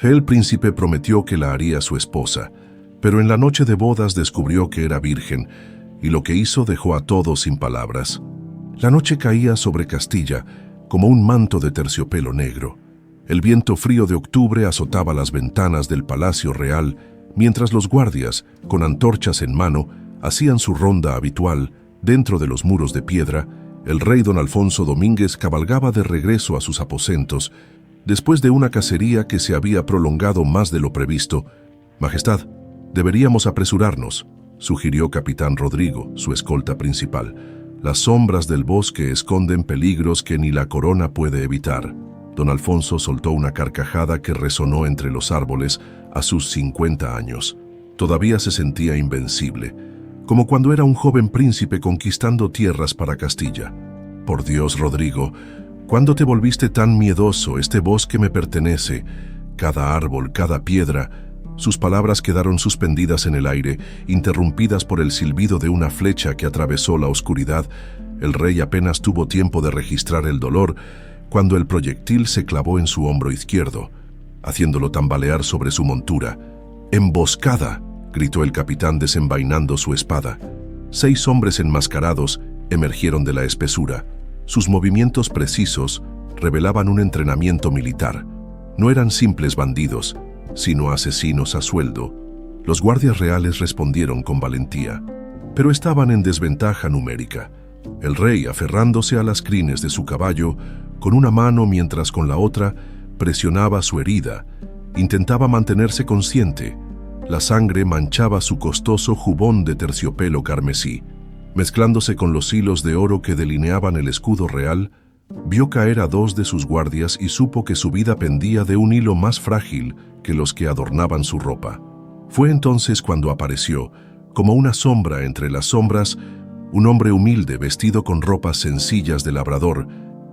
El príncipe prometió que la haría su esposa, pero en la noche de bodas descubrió que era virgen, y lo que hizo dejó a todos sin palabras. La noche caía sobre Castilla como un manto de terciopelo negro. El viento frío de octubre azotaba las ventanas del Palacio Real, mientras los guardias, con antorchas en mano, hacían su ronda habitual. Dentro de los muros de piedra, el rey don Alfonso Domínguez cabalgaba de regreso a sus aposentos, después de una cacería que se había prolongado más de lo previsto. «Majestad, deberíamos apresurarnos», sugirió Capitán Rodrigo, su escolta principal. «Las sombras del bosque esconden peligros que ni la corona puede evitar». Don Alfonso soltó una carcajada que resonó entre los árboles a sus 50 años. Todavía se sentía invencible, como cuando era un joven príncipe conquistando tierras para Castilla. «Por Dios, Rodrigo, ¿cuándo te volviste tan miedoso? Este bosque me pertenece. Cada árbol, cada piedra». Sus palabras quedaron suspendidas en el aire, interrumpidas por el silbido de una flecha que atravesó la oscuridad. El rey apenas tuvo tiempo de registrar el dolor cuando el proyectil se clavó en su hombro izquierdo, haciéndolo tambalear sobre su montura. «¡Emboscada!», gritó el capitán desenvainando su espada. 6 hombres enmascarados emergieron de la espesura. Sus movimientos precisos revelaban un entrenamiento militar. No eran simples bandidos, sino asesinos a sueldo. Los guardias reales respondieron con valentía, pero estaban en desventaja numérica. El rey, aferrándose a las crines de su caballo, con una mano mientras con la otra presionaba su herida, intentaba mantenerse consciente. La sangre manchaba su costoso jubón de terciopelo carmesí. Mezclándose con los hilos de oro que delineaban el escudo real, vio caer a 2 de sus guardias y supo que su vida pendía de un hilo más frágil que los que adornaban su ropa. Fue entonces cuando apareció, como una sombra entre las sombras, un hombre humilde vestido con ropas sencillas de labrador,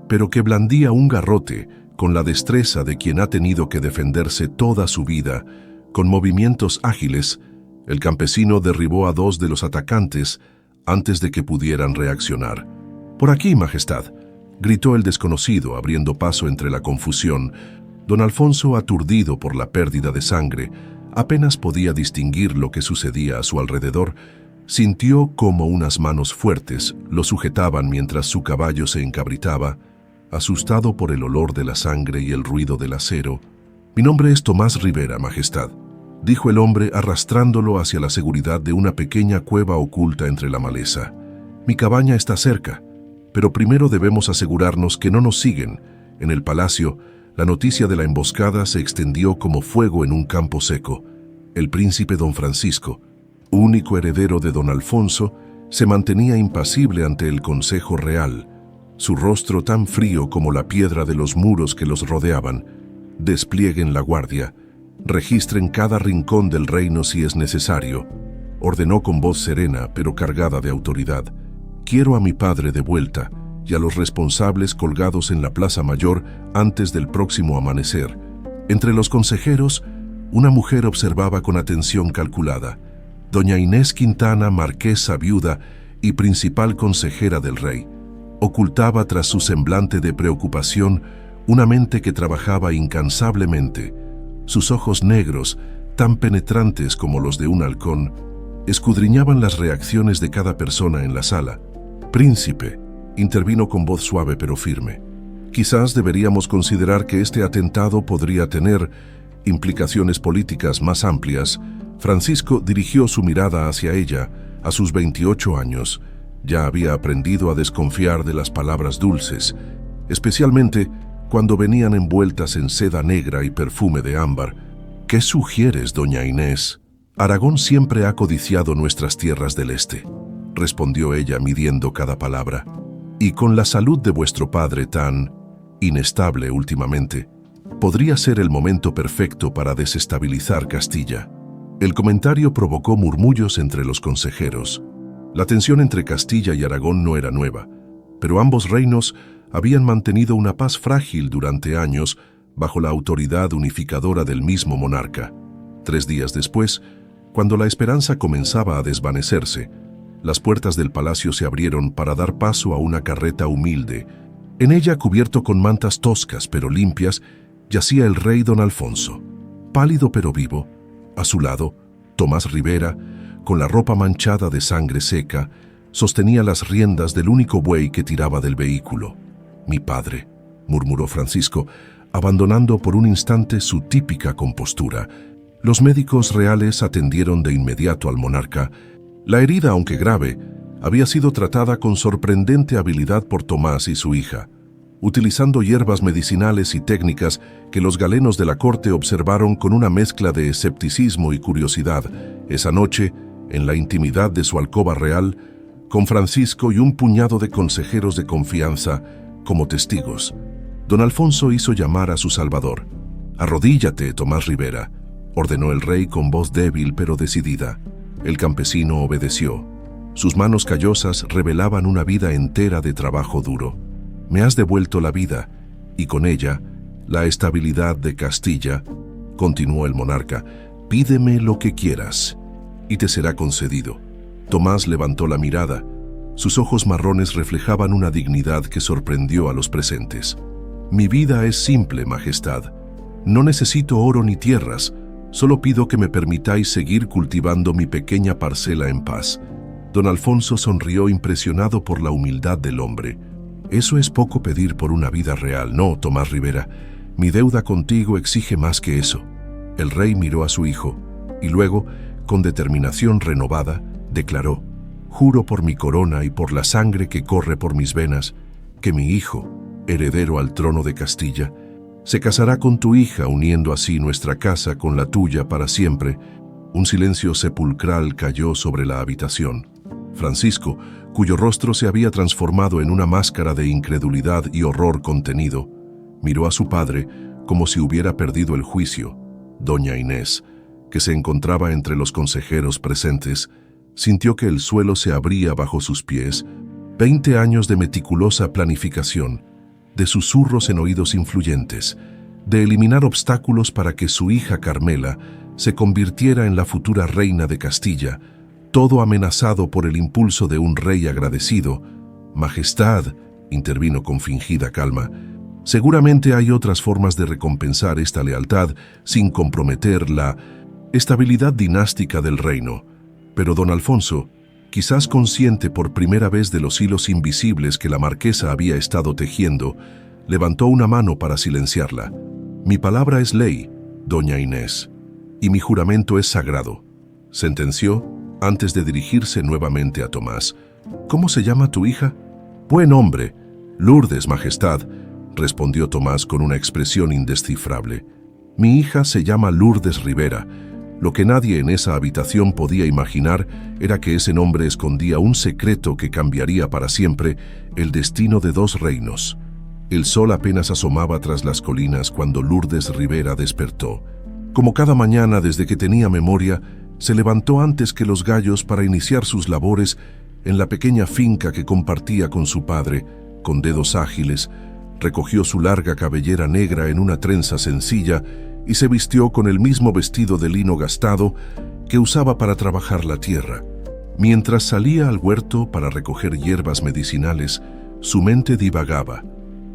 pero que blandía un garrote con la destreza de quien ha tenido que defenderse toda su vida. Con movimientos ágiles, el campesino derribó a 2 de los atacantes antes de que pudieran reaccionar. «Por aquí, Majestad», gritó el desconocido, abriendo paso entre la confusión. Don Alfonso, aturdido por la pérdida de sangre, apenas podía distinguir lo que sucedía a su alrededor. Sintió como unas manos fuertes lo sujetaban mientras su caballo se encabritaba. Asustado por el olor de la sangre y el ruido del acero, «Mi nombre es Tomás Rivera, Majestad», dijo el hombre arrastrándolo hacia la seguridad de una pequeña cueva oculta entre la maleza. «Mi cabaña está cerca, pero primero debemos asegurarnos que no nos siguen». En el palacio, la noticia de la emboscada se extendió como fuego en un campo seco. El príncipe don Francisco, único heredero de don Alfonso, se mantenía impasible ante el consejo real, su rostro tan frío como la piedra de los muros que los rodeaban. «Desplieguen la guardia, registren cada rincón del reino si es necesario», ordenó con voz serena pero cargada de autoridad. «Quiero a mi padre de vuelta y a los responsables colgados en la Plaza Mayor antes del próximo amanecer». Entre los consejeros, una mujer observaba con atención calculada. Doña Inés Quintana, marquesa viuda y principal consejera del rey, ocultaba tras su semblante de preocupación una mente que trabajaba incansablemente. Sus ojos negros, tan penetrantes como los de un halcón, escudriñaban las reacciones de cada persona en la sala. «Príncipe», intervino con voz suave pero firme, «quizás deberíamos considerar que este atentado podría tener implicaciones políticas más amplias». Francisco dirigió su mirada hacia ella. A sus 28 años, ya había aprendido a desconfiar de las palabras dulces, especialmente cuando venían envueltas en seda negra y perfume de ámbar. «¿Qué sugieres, doña Inés?» «Aragón siempre ha codiciado nuestras tierras del este», respondió ella midiendo cada palabra. «Y con la salud de vuestro padre tan inestable últimamente, podría ser el momento perfecto para desestabilizar Castilla». El comentario provocó murmullos entre los consejeros. La tensión entre Castilla y Aragón no era nueva, pero ambos reinos habían mantenido una paz frágil durante años bajo la autoridad unificadora del mismo monarca. 3 días después, cuando la esperanza comenzaba a desvanecerse, las puertas del palacio se abrieron para dar paso a una carreta humilde. En ella, cubierto con mantas toscas pero limpias, yacía el rey don Alfonso. pálido pero vivo. A su lado, Tomás Rivera, con la ropa manchada de sangre seca, sostenía las riendas del único buey que tiraba del vehículo. «Mi padre», murmuró Francisco, abandonando por un instante su típica compostura. Los médicos reales atendieron de inmediato al monarca. La herida, aunque grave, había sido tratada con sorprendente habilidad por Tomás y su hija, utilizando hierbas medicinales y técnicas que los galenos de la corte observaron con una mezcla de escepticismo y curiosidad. Esa noche, en la intimidad de su alcoba real, con Francisco y un puñado de consejeros de confianza como testigos, don Alfonso hizo llamar a su salvador. «Arrodíllate, Tomás Rivera», ordenó el rey con voz débil pero decidida. El campesino obedeció. Sus manos callosas revelaban una vida entera de trabajo duro. «Me has devuelto la vida, y con ella, la estabilidad de Castilla», continuó el monarca. «Pídeme lo que quieras, y te será concedido». Tomás levantó la mirada. Sus ojos marrones reflejaban una dignidad que sorprendió a los presentes. «Mi vida es simple, Majestad. No necesito oro ni tierras. Solo pido que me permitáis seguir cultivando mi pequeña parcela en paz». Don Alfonso sonrió impresionado por la humildad del hombre. «Eso es poco pedir por una vida real, ¿no, Tomás Rivera? Mi deuda contigo exige más que eso». El rey miró a su hijo y luego, con determinación renovada, declaró: «Juro por mi corona y por la sangre que corre por mis venas, que mi hijo, heredero al trono de Castilla, se casará con tu hija, uniendo así nuestra casa con la tuya para siempre». Un silencio sepulcral cayó sobre la habitación. Francisco, cuyo rostro se había transformado en una máscara de incredulidad y horror contenido, miró a su padre como si hubiera perdido el juicio. Doña Inés, que se encontraba entre los consejeros presentes, sintió que el suelo se abría bajo sus pies. 20 años de meticulosa planificación, de susurros en oídos influyentes, de eliminar obstáculos para que su hija Carmela se convirtiera en la futura reina de Castilla, todo amenazado por el impulso de un rey agradecido. «Majestad», intervino con fingida calma, «seguramente hay otras formas de recompensar esta lealtad sin comprometer la estabilidad dinástica del reino». Pero don Alfonso, quizás consciente por primera vez de los hilos invisibles que la marquesa había estado tejiendo, levantó una mano para silenciarla. «Mi palabra es ley, doña Inés, y mi juramento es sagrado», sentenció antes de dirigirse nuevamente a Tomás. «¿Cómo se llama tu hija?» «Buen hombre, Lourdes, Majestad», respondió Tomás con una expresión indescifrable. «Mi hija se llama Lourdes Rivera». Lo que nadie en esa habitación podía imaginar era que ese nombre escondía un secreto que cambiaría para siempre el destino de dos reinos. El sol apenas asomaba tras las colinas cuando Lourdes Rivera despertó. Como cada mañana desde que tenía memoria, se levantó antes que los gallos para iniciar sus labores en la pequeña finca que compartía con su padre. Con dedos ágiles, recogió su larga cabellera negra en una trenza sencilla y se vistió con el mismo vestido de lino gastado que usaba para trabajar la tierra. Mientras salía al huerto para recoger hierbas medicinales, su mente divagaba.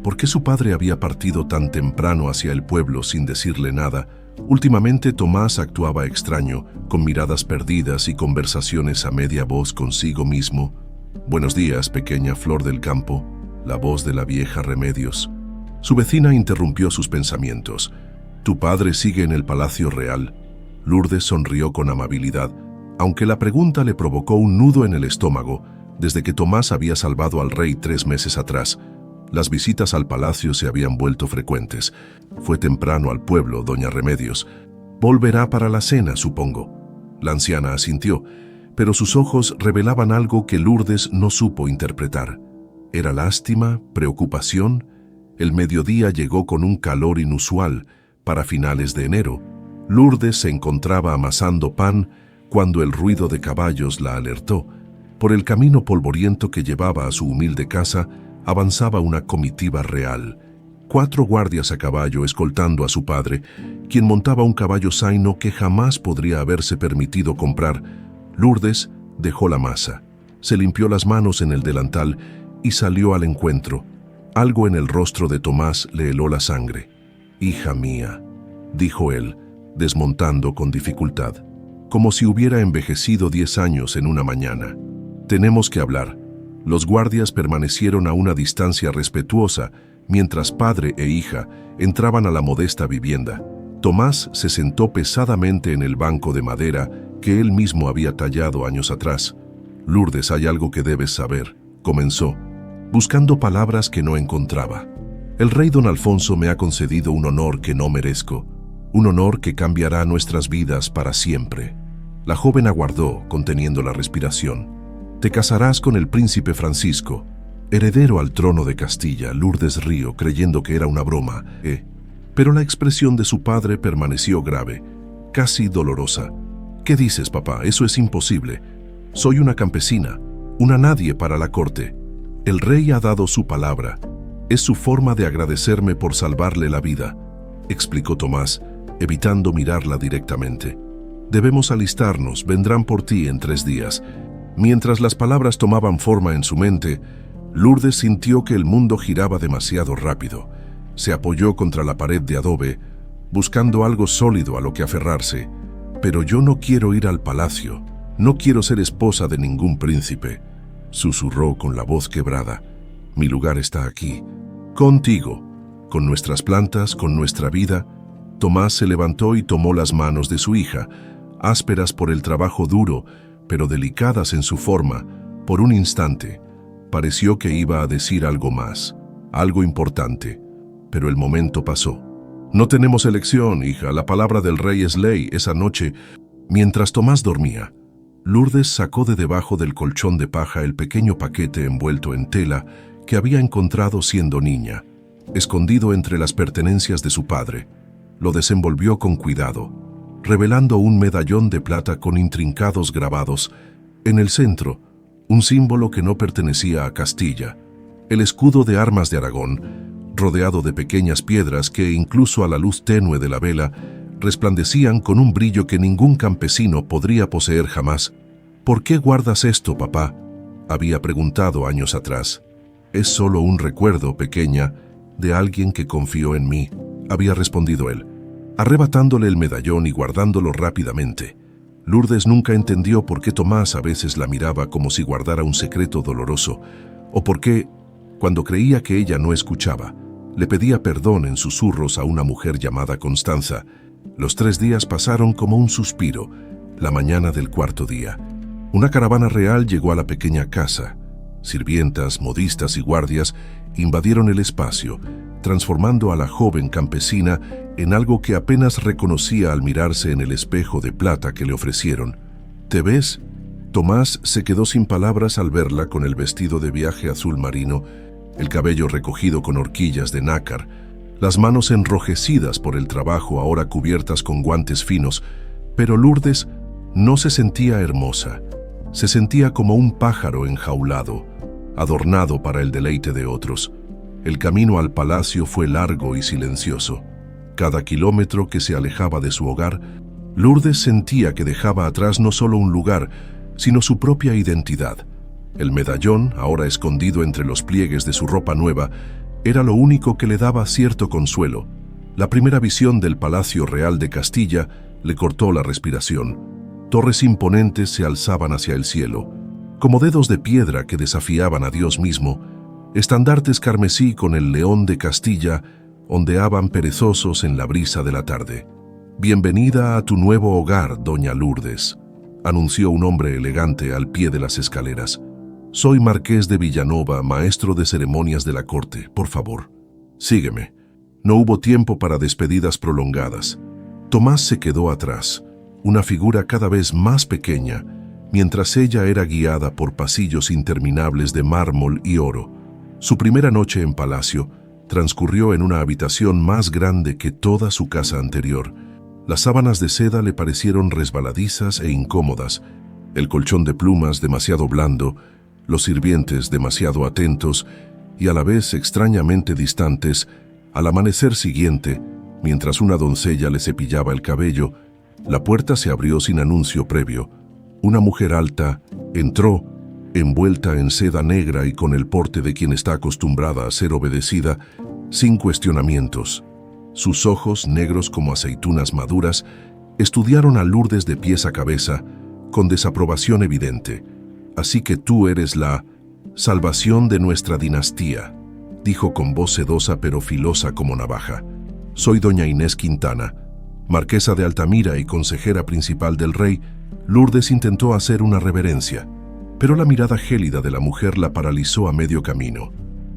¿Por qué su padre había partido tan temprano hacia el pueblo sin decirle nada? Últimamente Tomás actuaba extraño, con miradas perdidas y conversaciones a media voz consigo mismo. «Buenos días, pequeña flor del campo», la voz de la vieja Remedios. Su vecina interrumpió sus pensamientos. «¿Tu padre sigue en el Palacio Real?» Lourdes sonrió con amabilidad, aunque la pregunta le provocó un nudo en el estómago. Desde que Tomás había salvado al rey 3 meses atrás, las visitas al palacio se habían vuelto frecuentes. «Fue temprano al pueblo, doña Remedios. Volverá para la cena, supongo». La anciana asintió, pero sus ojos revelaban algo que Lourdes no supo interpretar. ¿Era lástima? ¿Preocupación? El mediodía llegó con un calor inusual. Para finales de enero, Lourdes se encontraba amasando pan cuando el ruido de caballos la alertó. Por el camino polvoriento que llevaba a su humilde casa, avanzaba una comitiva real. 4 guardias a caballo escoltando a su padre, quien montaba un caballo zaino que jamás podría haberse permitido comprar. Lourdes dejó la masa, se limpió las manos en el delantal y salió al encuentro. Algo en el rostro de Tomás le heló la sangre. «Hija mía», dijo él, desmontando con dificultad, como si hubiera envejecido 10 años en una mañana. «Tenemos que hablar». Los guardias permanecieron a una distancia respetuosa mientras padre e hija entraban a la modesta vivienda. Tomás se sentó pesadamente en el banco de madera que él mismo había tallado años atrás. «Lourdes, hay algo que debes saber», comenzó, buscando palabras que no encontraba. «El rey don Alfonso me ha concedido un honor que no merezco, un honor que cambiará nuestras vidas para siempre». La joven aguardó, conteniendo la respiración. «Te casarás con el príncipe Francisco, heredero al trono de Castilla». Lourdes rió, creyendo que era una broma, pero la expresión de su padre permaneció grave, casi dolorosa. «¿Qué dices, papá? Eso es imposible. Soy una campesina, una nadie para la corte. El rey ha dado su palabra. Es su forma de agradecerme por salvarle la vida», explicó Tomás, evitando mirarla directamente. «Debemos alistarnos, vendrán por ti en 3 días». Mientras las palabras tomaban forma en su mente, Lourdes sintió que el mundo giraba demasiado rápido. Se apoyó contra la pared de adobe, buscando algo sólido a lo que aferrarse. «Pero yo no quiero ir al palacio. No quiero ser esposa de ningún príncipe», susurró con la voz quebrada. «Mi lugar está aquí, contigo, con nuestras plantas, con nuestra vida». Tomás se levantó y tomó las manos de su hija, ásperas por el trabajo duro, pero delicadas en su forma. Por un instante, pareció que iba a decir algo más, algo importante, pero el momento pasó. «No tenemos elección, hija, la palabra del rey es ley». Esa noche, mientras Tomás dormía, Lourdes sacó de debajo del colchón de paja el pequeño paquete envuelto en tela que había encontrado siendo niña, escondido entre las pertenencias de su padre. Lo desenvolvió con cuidado, revelando un medallón de plata con intrincados grabados. En el centro, un símbolo que no pertenecía a Castilla, el escudo de armas de Aragón, rodeado de pequeñas piedras que, incluso a la luz tenue de la vela, resplandecían con un brillo que ningún campesino podría poseer jamás. «¿Por qué guardas esto, papá?», había preguntado años atrás. «Es solo un recuerdo, pequeña, de alguien que confió en mí», había respondido él, arrebatándole el medallón y guardándolo rápidamente. Lourdes nunca entendió por qué Tomás a veces la miraba como si guardara un secreto doloroso, o por qué, cuando creía que ella no escuchaba, le pedía perdón en susurros a una mujer llamada Constanza. Los 3 días pasaron como un suspiro. La mañana del 4.º día, una caravana real llegó a la pequeña casa. Sirvientas, modistas y guardias invadieron el espacio, transformando a la joven campesina en algo que apenas reconocía al mirarse en el espejo de plata que le ofrecieron. «¿Te ves?». Tomás se quedó sin palabras al verla con el vestido de viaje azul marino, el cabello recogido con horquillas de nácar, las manos enrojecidas por el trabajo ahora cubiertas con guantes finos. Pero Lourdes no se sentía hermosa, se sentía como un pájaro enjaulado, adornado para el deleite de otros. El camino al palacio fue largo y silencioso. Cada kilómetro que se alejaba de su hogar, Lourdes sentía que dejaba atrás no solo un lugar, sino su propia identidad. El medallón, ahora escondido entre los pliegues de su ropa nueva, era lo único que le daba cierto consuelo. La primera visión del Palacio Real de Castilla le cortó la respiración. Torres imponentes se alzaban hacia el cielo, como dedos de piedra que desafiaban a Dios mismo. Estandartes carmesí con el león de Castilla ondeaban perezosos en la brisa de la tarde. «Bienvenida a tu nuevo hogar, doña Lourdes», anunció un hombre elegante al pie de las escaleras. «Soy Marqués de Villanova, maestro de ceremonias de la corte. Por favor, sígueme». No hubo tiempo para despedidas prolongadas. Tomás se quedó atrás, una figura cada vez más pequeña, mientras ella era guiada por pasillos interminables de mármol y oro. Su primera noche en palacio transcurrió en una habitación más grande que toda su casa anterior. Las sábanas de seda le parecieron resbaladizas e incómodas, el colchón de plumas demasiado blando, los sirvientes demasiado atentos y a la vez extrañamente distantes. Al amanecer siguiente, mientras una doncella le cepillaba el cabello, la puerta se abrió sin anuncio previo. Una mujer alta entró, envuelta en seda negra y con el porte de quien está acostumbrada a ser obedecida, sin cuestionamientos. Sus ojos, negros como aceitunas maduras, estudiaron a Lourdes de pies a cabeza, con desaprobación evidente. «Así que tú eres la salvación de nuestra dinastía», dijo con voz sedosa pero filosa como navaja. «Soy doña Inés Quintana, marquesa de Altamira y consejera principal del rey». Lourdes intentó hacer una reverencia, pero la mirada gélida de la mujer la paralizó a medio camino.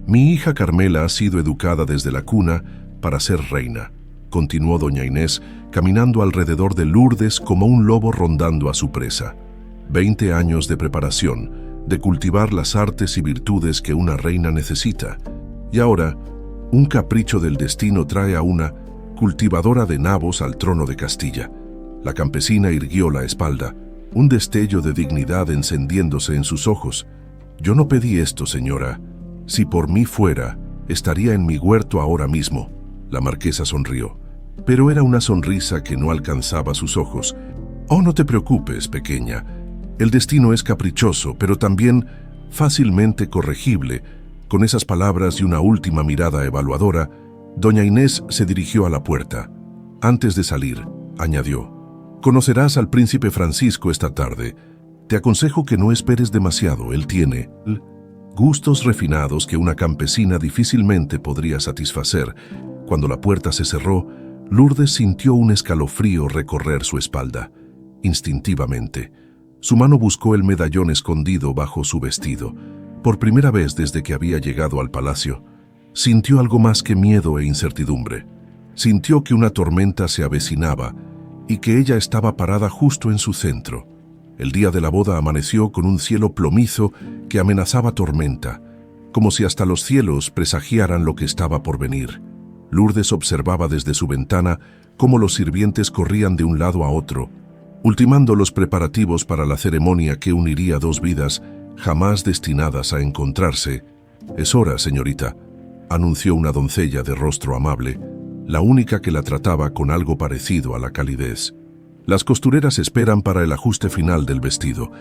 «Mi hija Carmela ha sido educada desde la cuna para ser reina», continuó doña Inés, caminando alrededor de Lourdes como un lobo rondando a su presa. 20 años de preparación, de cultivar las artes y virtudes que una reina necesita. Y ahora, un capricho del destino trae a una cultivadora de nabos al trono de Castilla. La campesina irguió la espalda, un destello de dignidad encendiéndose en sus ojos. «Yo no pedí esto, señora. Si por mí fuera, estaría en mi huerto ahora mismo». La marquesa sonrió, pero era una sonrisa que no alcanzaba sus ojos. «Oh, no te preocupes, pequeña. El destino es caprichoso, pero también fácilmente corregible». Con esas palabras y una última mirada evaluadora, doña Inés se dirigió a la puerta. Antes de salir, añadió: «Conocerás al príncipe Francisco esta tarde. Te aconsejo que no esperes demasiado. Él tiene gustos refinados que una campesina difícilmente podría satisfacer». Cuando la puerta se cerró, Lourdes sintió un escalofrío recorrer su espalda. Instintivamente, su mano buscó el medallón escondido bajo su vestido. Por primera vez desde que había llegado al palacio, sintió algo más que miedo e incertidumbre. Sintió que una tormenta se avecinaba y que ella estaba parada justo en su centro. El día de la boda amaneció con un cielo plomizo que amenazaba tormenta, como si hasta los cielos presagiaran lo que estaba por venir. Lourdes observaba desde su ventana cómo los sirvientes corrían de un lado a otro, ultimando los preparativos para la ceremonia que uniría dos vidas jamás destinadas a encontrarse. «Es hora, señorita», anunció una doncella de rostro amable, la única que la trataba con algo parecido a la calidez. «Las costureras esperan para el ajuste final del vestido».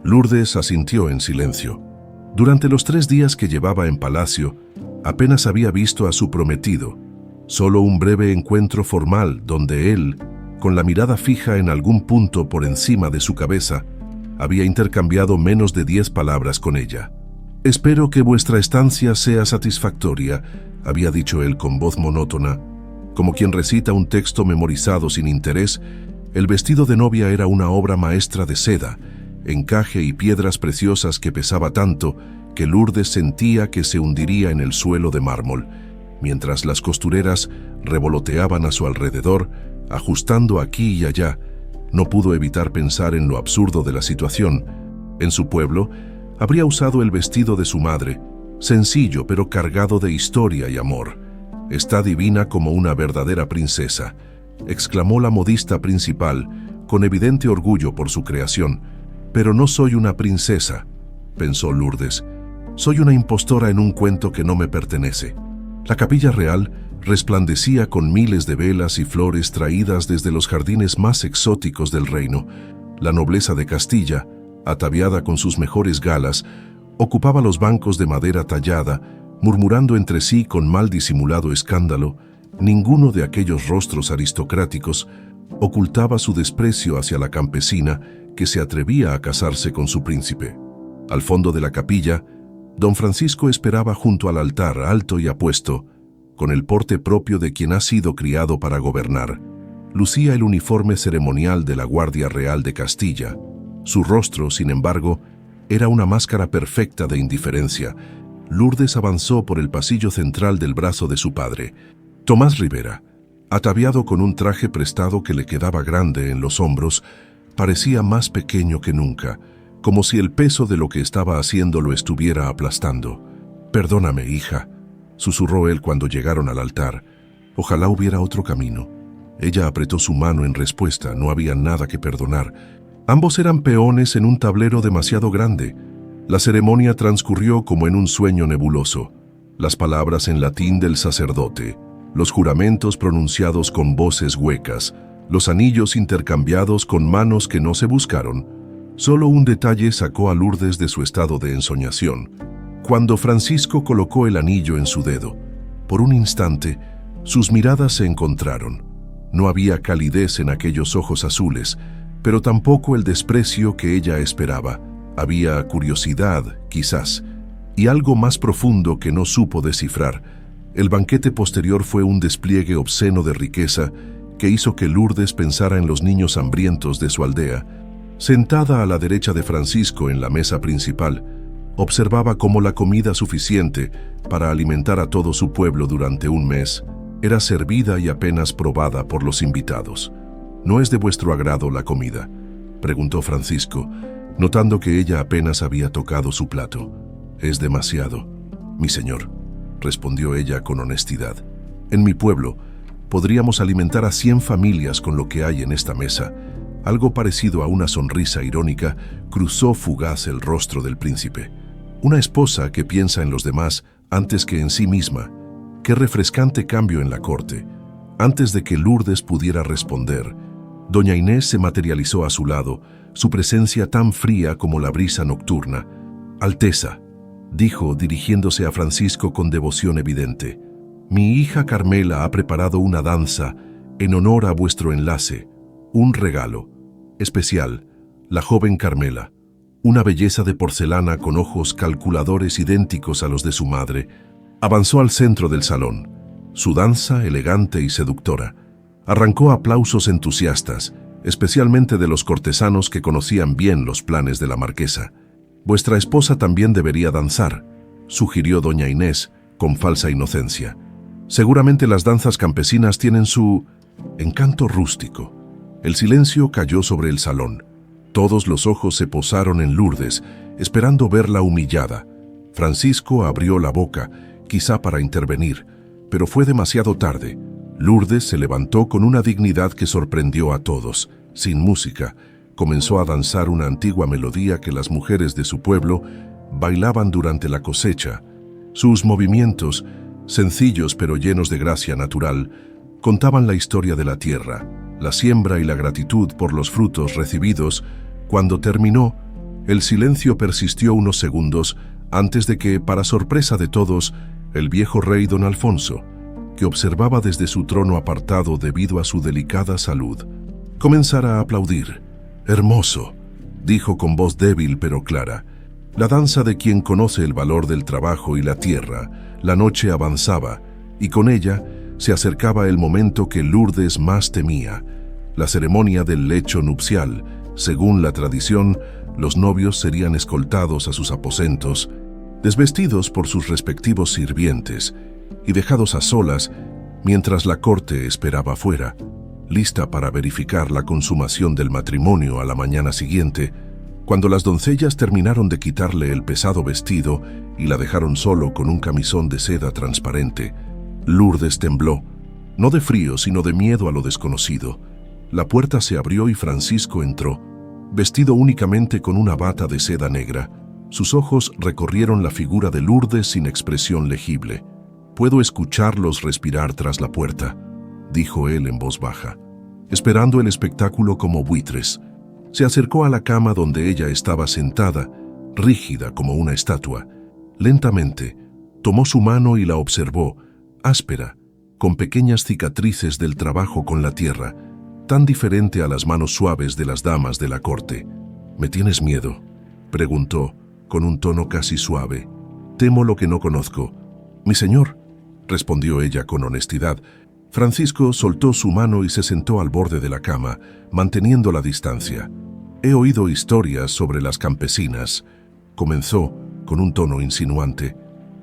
Lourdes asintió en silencio. Durante los 3 días que llevaba en palacio, apenas había visto a su prometido. Solo un breve encuentro formal donde él, con la mirada fija en algún punto por encima de su cabeza, había intercambiado menos de 10 palabras con ella. «Espero que vuestra estancia sea satisfactoria», había dicho él con voz monótona. Como quien recita un texto memorizado sin interés, el vestido de novia era una obra maestra de seda, encaje y piedras preciosas que pesaba tanto que Lourdes sentía que se hundiría en el suelo de mármol, mientras las costureras revoloteaban a su alrededor, ajustando aquí y allá. No pudo evitar pensar en lo absurdo de la situación. En su pueblo, habría usado el vestido de su madre, sencillo pero cargado de historia y amor. «Está divina como una verdadera princesa», exclamó la modista principal, con evidente orgullo por su creación. «Pero no soy una princesa», pensó Lourdes. «Soy una impostora en un cuento que no me pertenece». La capilla real resplandecía con miles de velas y flores traídas desde los jardines más exóticos del reino. La nobleza de Castilla, ataviada con sus mejores galas, ocupaba los bancos de madera tallada, murmurando entre sí con mal disimulado escándalo. Ninguno de aquellos rostros aristocráticos ocultaba su desprecio hacia la campesina que se atrevía a casarse con su príncipe. Al fondo de la capilla, don Francisco esperaba junto al altar, alto y apuesto, con el porte propio de quien ha sido criado para gobernar. Lucía el uniforme ceremonial de la Guardia Real de Castilla. Su rostro, sin embargo, era una máscara perfecta de indiferencia. Lourdes avanzó por el pasillo central del brazo de su padre. Tomás Rivera, ataviado con un traje prestado que le quedaba grande en los hombros, parecía más pequeño que nunca, como si el peso de lo que estaba haciendo lo estuviera aplastando. «Perdóname, hija», susurró él cuando llegaron al altar. «Ojalá hubiera otro camino». Ella apretó su mano en respuesta. No había nada que perdonar. Ambos eran peones en un tablero demasiado grande. La ceremonia transcurrió como en un sueño nebuloso. Las palabras en latín del sacerdote, los juramentos pronunciados con voces huecas, los anillos intercambiados con manos que no se buscaron. Solo un detalle sacó a Lourdes de su estado de ensoñación. Cuando Francisco colocó el anillo en su dedo, por un instante, Sus miradas se encontraron. No había calidez en aquellos ojos azules, pero tampoco el desprecio que ella esperaba. Había curiosidad, quizás, y algo más profundo que no supo descifrar. El banquete posterior fue un despliegue obsceno de riqueza que hizo que Lourdes pensara en los niños hambrientos de su aldea. Sentada a la derecha de Francisco en la mesa principal, observaba cómo la comida suficiente para alimentar a todo su pueblo durante un mes era servida y apenas probada por los invitados. «¿No es de vuestro agrado la comida?», preguntó Francisco, notando que ella apenas había tocado su plato. «Es demasiado, mi señor», respondió ella con honestidad. «En mi pueblo podríamos alimentar a 100 familias con lo que hay en esta mesa». Algo parecido a una sonrisa irónica cruzó fugaz el rostro del príncipe. Una esposa que piensa en los demás antes que en sí misma. Qué refrescante cambio en la corte. Antes de que Lourdes pudiera responder, doña Inés se materializó a su lado, su presencia tan fría como la brisa nocturna. «Alteza», dijo dirigiéndose a Francisco con devoción evidente, «mi hija Carmela ha preparado una danza en honor a vuestro enlace, un regalo especial, la joven Carmela, una belleza de porcelana con ojos calculadores idénticos a los de su madre, avanzó al centro del salón. Su danza, elegante y seductora, arrancó aplausos entusiastas, especialmente de los cortesanos que conocían bien los planes de la marquesa. «Vuestra esposa también debería danzar», sugirió doña Inés, con falsa inocencia. «Seguramente las danzas campesinas tienen su encanto rústico». El silencio cayó sobre el salón. Todos los ojos se posaron en Lourdes, esperando verla humillada. Francisco abrió la boca, quizá para intervenir, pero fue demasiado tarde. Lourdes se levantó con una dignidad que sorprendió a todos. Sin música, comenzó a danzar una antigua melodía que las mujeres de su pueblo bailaban durante la cosecha. Sus movimientos, sencillos pero llenos de gracia natural, contaban la historia de la tierra, la siembra y la gratitud por los frutos recibidos. Cuando terminó, el silencio persistió unos segundos antes de que, para sorpresa de todos, el viejo rey don Alfonso, que observaba desde su trono apartado debido a su delicada salud, comenzara a aplaudir. «Hermoso», dijo con voz débil pero clara. «La danza de quien conoce el valor del trabajo y la tierra». La noche avanzaba, y con ella se acercaba el momento que Lourdes más temía, la ceremonia del lecho nupcial. Según la tradición, los novios serían escoltados a sus aposentos, desvestidos por sus respectivos sirvientes y dejados a solas mientras la corte esperaba afuera, lista para verificar la consumación del matrimonio a la mañana siguiente. Cuando las doncellas terminaron de quitarle el pesado vestido y la dejaron solo con un camisón de seda transparente, Lourdes tembló, no de frío, sino de miedo a lo desconocido. La puerta se abrió y Francisco entró, vestido únicamente con una bata de seda negra. Sus ojos recorrieron la figura de Lourdes sin expresión legible. «Puedo escucharlos respirar tras la puerta», dijo él en voz baja, esperando el espectáculo como buitres. Se acercó a la cama donde ella estaba sentada, rígida como una estatua. Lentamente, tomó su mano y la observó, áspera, con pequeñas cicatrices del trabajo con la tierra, tan diferente a las manos suaves de las damas de la corte. «¿Me tienes miedo?», preguntó, con un tono casi suave. «Temo lo que no conozco». «Mi señor», respondió ella con honestidad. Francisco soltó su mano y se sentó al borde de la cama, manteniendo la distancia. «He oído historias sobre las campesinas», comenzó, con un tono insinuante.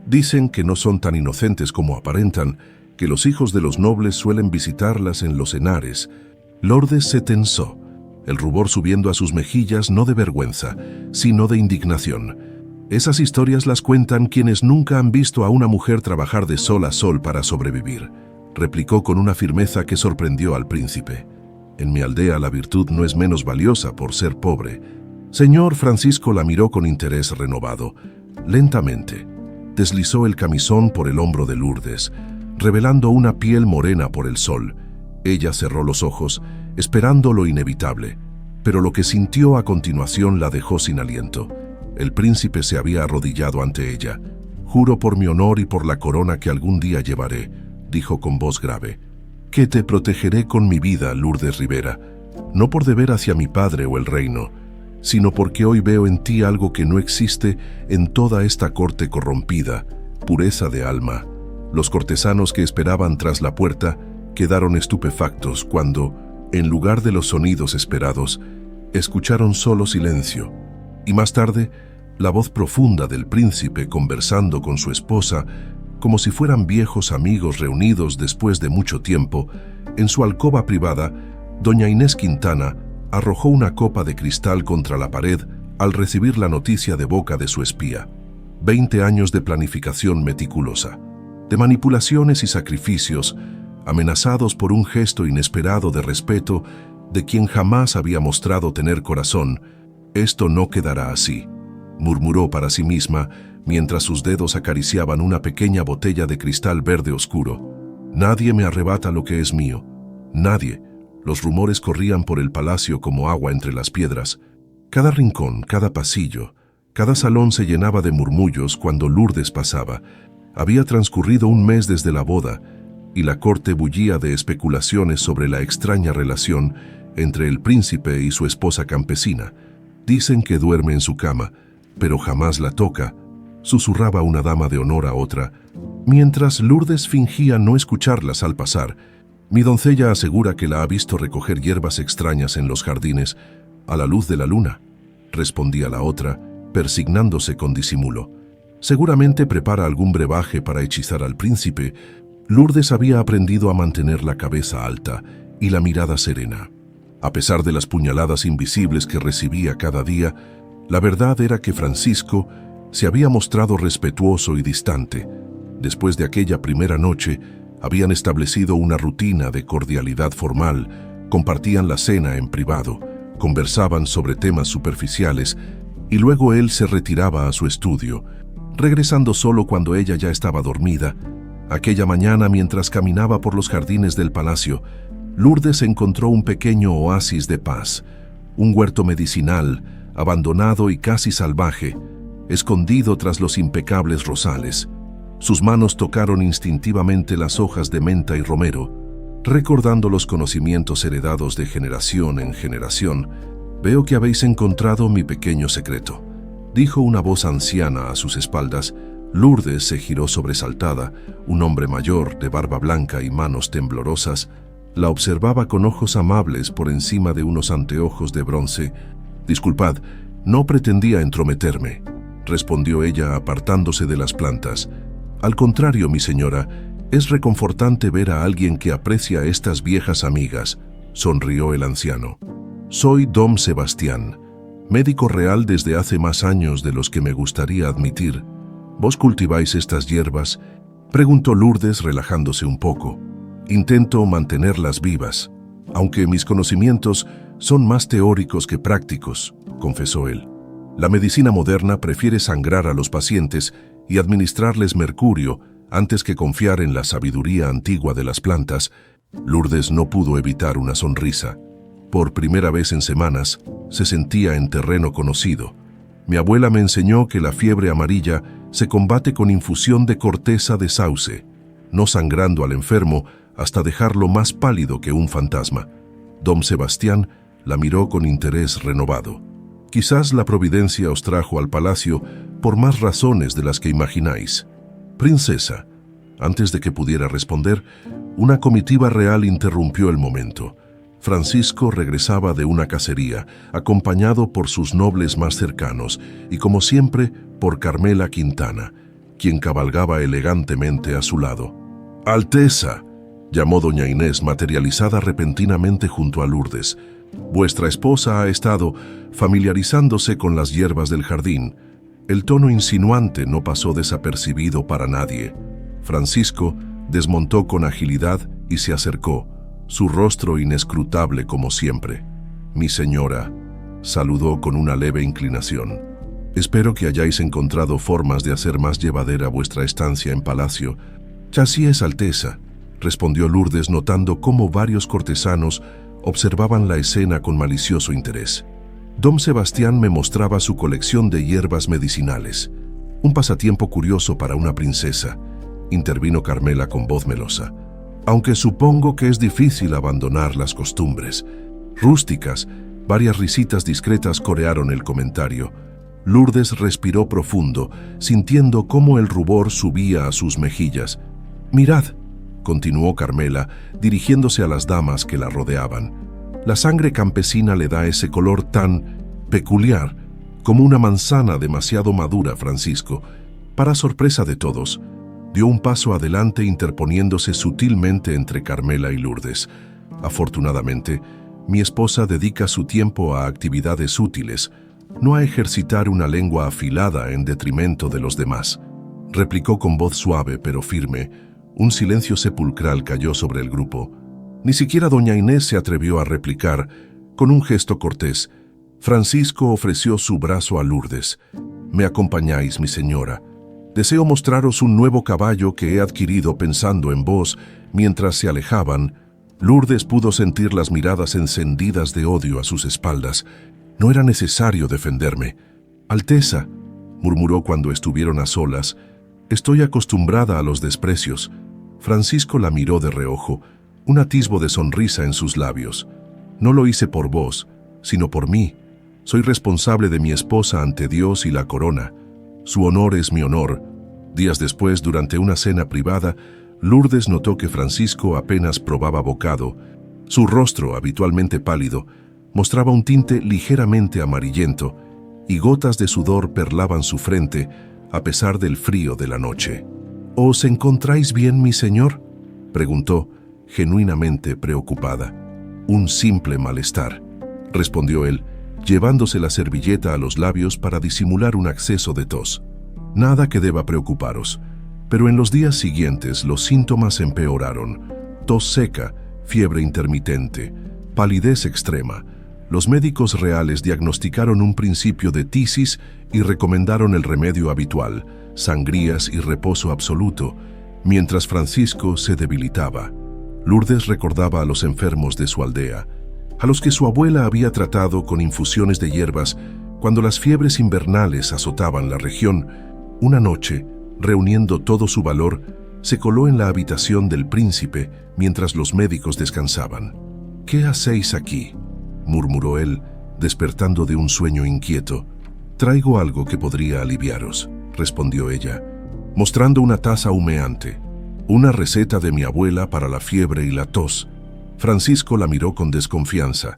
«Dicen que no son tan inocentes como aparentan, que los hijos de los nobles suelen visitarlas en los henares». Lourdes se tensó, el rubor subiendo a sus mejillas no de vergüenza, sino de indignación. «Esas historias las cuentan quienes nunca han visto a una mujer trabajar de sol a sol para sobrevivir», replicó con una firmeza que sorprendió al príncipe. «En mi aldea la virtud no es menos valiosa por ser pobre». Señor Francisco la miró con interés renovado. Lentamente, deslizó el camisón por el hombro de Lourdes, revelando una piel morena por el sol. Ella cerró los ojos, esperando lo inevitable, pero lo que sintió a continuación la dejó sin aliento. El príncipe se había arrodillado ante ella. «Juro por mi honor y por la corona que algún día llevaré», dijo con voz grave, que te protegeré con mi vida, Lourdes Rivera, no por deber hacia mi padre o el reino, sino porque hoy veo en ti algo que no existe en toda esta corte corrompida, pureza de alma. Los cortesanos que esperaban tras la puerta quedaron estupefactos cuando, en lugar de los sonidos esperados, escucharon solo silencio, y más tarde, la voz profunda del príncipe conversando con su esposa, como si fueran viejos amigos reunidos después de mucho tiempo. En su alcoba privada, doña Inés Quintana arrojó una copa de cristal contra la pared al recibir la noticia de boca de su espía. 20 años de planificación meticulosa, de manipulaciones y sacrificios, amenazados por un gesto inesperado de respeto de quien jamás había mostrado tener corazón. Esto no quedará así, murmuró para sí misma mientras sus dedos acariciaban una pequeña botella de cristal verde oscuro. Nadie me arrebata lo que es mío. Nadie. Los rumores corrían por el palacio como agua entre las piedras. Cada rincón, cada pasillo, cada salón se llenaba de murmullos cuando Lourdes pasaba. Había transcurrido un mes desde la boda, y la corte bullía de especulaciones sobre la extraña relación entre el príncipe y su esposa campesina. Dicen que duerme en su cama, pero jamás la toca, susurraba una dama de honor a otra, mientras Lourdes fingía no escucharlas al pasar. Mi doncella asegura que la ha visto recoger hierbas extrañas en los jardines a la luz de la luna, respondía la otra, persignándose con disimulo. Seguramente prepara algún brebaje para hechizar al príncipe. Lourdes había aprendido a mantener la cabeza alta y la mirada serena. A pesar de las puñaladas invisibles que recibía cada día, la verdad era que Francisco se había mostrado respetuoso y distante. Después de aquella primera noche, habían establecido una rutina de cordialidad formal, compartían la cena en privado, conversaban sobre temas superficiales y luego él se retiraba a su estudio, regresando solo cuando ella ya estaba dormida. Aquella mañana, mientras caminaba por los jardines del palacio, Lourdes encontró un pequeño oasis de paz, un huerto medicinal, abandonado y casi salvaje, escondido tras los impecables rosales. Sus manos tocaron instintivamente las hojas de menta y romero, recordando los conocimientos heredados de generación en generación. «Veo que habéis encontrado mi pequeño secreto», dijo una voz anciana a sus espaldas. Lourdes se giró sobresaltada. Un hombre mayor, de barba blanca y manos temblorosas, la observaba con ojos amables por encima de unos anteojos de bronce. «Disculpad, no pretendía entrometerme», respondió ella apartándose de las plantas. «Al contrario, mi señora, es reconfortante ver a alguien que aprecia a estas viejas amigas», sonrió el anciano. «Soy Dom Sebastián, médico real desde hace más años de los que me gustaría admitir. ¿Vos cultiváis estas hierbas?», preguntó Lourdes relajándose un poco. «Intento mantenerlas vivas, aunque mis conocimientos son más teóricos que prácticos», confesó él. «La medicina moderna prefiere sangrar a los pacientes y administrarles mercurio antes que confiar en la sabiduría antigua de las plantas». Lourdes no pudo evitar una sonrisa. Por primera vez en semanas, se sentía en terreno conocido. «Mi abuela me enseñó que la fiebre amarilla se combate con infusión de corteza de sauce, no sangrando al enfermo hasta dejarlo más pálido que un fantasma». Dom Sebastián la miró con interés renovado. «Quizás la providencia os trajo al palacio por más razones de las que imagináis». «Princesa». Antes de que pudiera responder, una comitiva real interrumpió el momento. Francisco regresaba de una cacería, acompañado por sus nobles más cercanos y, como siempre, por Carmela Quintana, quien cabalgaba elegantemente a su lado. «Alteza», llamó doña Inés, materializada repentinamente junto a Lourdes. «Vuestra esposa ha estado familiarizándose con las hierbas del jardín». El tono insinuante no pasó desapercibido para nadie. Francisco desmontó con agilidad y se acercó, su rostro inescrutable como siempre. «Mi señora», saludó con una leve inclinación. «Espero que hayáis encontrado formas de hacer más llevadera vuestra estancia en palacio». «Así es, Alteza», respondió Lourdes, notando cómo varios cortesanos observaban la escena con malicioso interés. «Dom Sebastián me mostraba su colección de hierbas medicinales, un pasatiempo curioso para una princesa. intervino Carmela con voz melosa. Aunque supongo que es difícil abandonar las costumbres rústicas. Varias risitas discretas corearon el comentario. Lourdes respiró profundo, sintiendo cómo el rubor subía a sus mejillas. «Mirad», continuó Carmela, dirigiéndose a las damas que la rodeaban. «La sangre campesina le da ese color tan peculiar, como una manzana demasiado madura, Francisco». Para sorpresa de todos, dio un paso adelante interponiéndose sutilmente entre Carmela y Lourdes. «Afortunadamente, mi esposa dedica su tiempo a actividades útiles, no a ejercitar una lengua afilada en detrimento de los demás», replicó con voz suave pero firme. Un silencio sepulcral cayó sobre el grupo. Ni siquiera doña Inés se atrevió a replicar. Con un gesto cortés, Francisco ofreció su brazo a Lourdes. «Me acompañáis, mi señora. Deseo mostraros un nuevo caballo que he adquirido pensando en vos». Mientras se alejaban, Lourdes pudo sentir las miradas encendidas de odio a sus espaldas. «No era necesario defenderme». «Alteza», murmuró cuando estuvieron a solas, «estoy acostumbrada a los desprecios». Francisco la miró de reojo, un atisbo de sonrisa en sus labios. «No lo hice por vos, sino por mí. Soy responsable de mi esposa ante Dios y la corona. Su honor es mi honor». Días después, durante una cena privada, Lourdes notó que Francisco apenas probaba bocado. Su rostro, habitualmente pálido, mostraba un tinte ligeramente amarillento y gotas de sudor perlaban su frente a pesar del frío de la noche. «¿Os encontráis bien, mi señor?», preguntó, genuinamente preocupada. «Un simple malestar», respondió él, llevándose la servilleta a los labios para disimular un acceso de tos. «Nada que deba preocuparos». Pero en los días siguientes los síntomas empeoraron. Tos seca, fiebre intermitente, palidez extrema. Los médicos reales diagnosticaron un principio de tisis y recomendaron el remedio habitual, sangrías y reposo absoluto, mientras Francisco se debilitaba. Lourdes recordaba a los enfermos de su aldea, a los que su abuela había tratado con infusiones de hierbas cuando las fiebres invernales azotaban la región. Una noche, reuniendo todo su valor, se coló en la habitación del príncipe mientras los médicos descansaban. «¿Qué hacéis aquí?», murmuró él, despertando de un sueño inquieto. «Traigo algo que podría aliviaros», respondió ella, mostrando una taza humeante. «Una receta de mi abuela para la fiebre y la tos». Francisco la miró con desconfianza,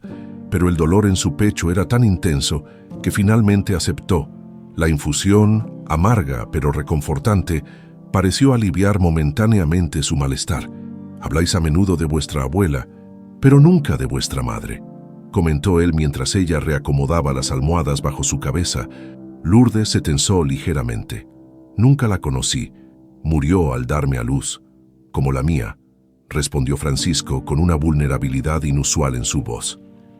pero el dolor en su pecho era tan intenso que finalmente aceptó. La infusión, amarga pero reconfortante, pareció aliviar momentáneamente su malestar. «Habláis a menudo de vuestra abuela, pero nunca de vuestra madre», comentó él mientras ella reacomodaba las almohadas bajo su cabeza. Lourdes se tensó ligeramente. «Nunca la conocí. Murió al darme a luz, como la mía», respondió Francisco con una vulnerabilidad inusual en su voz.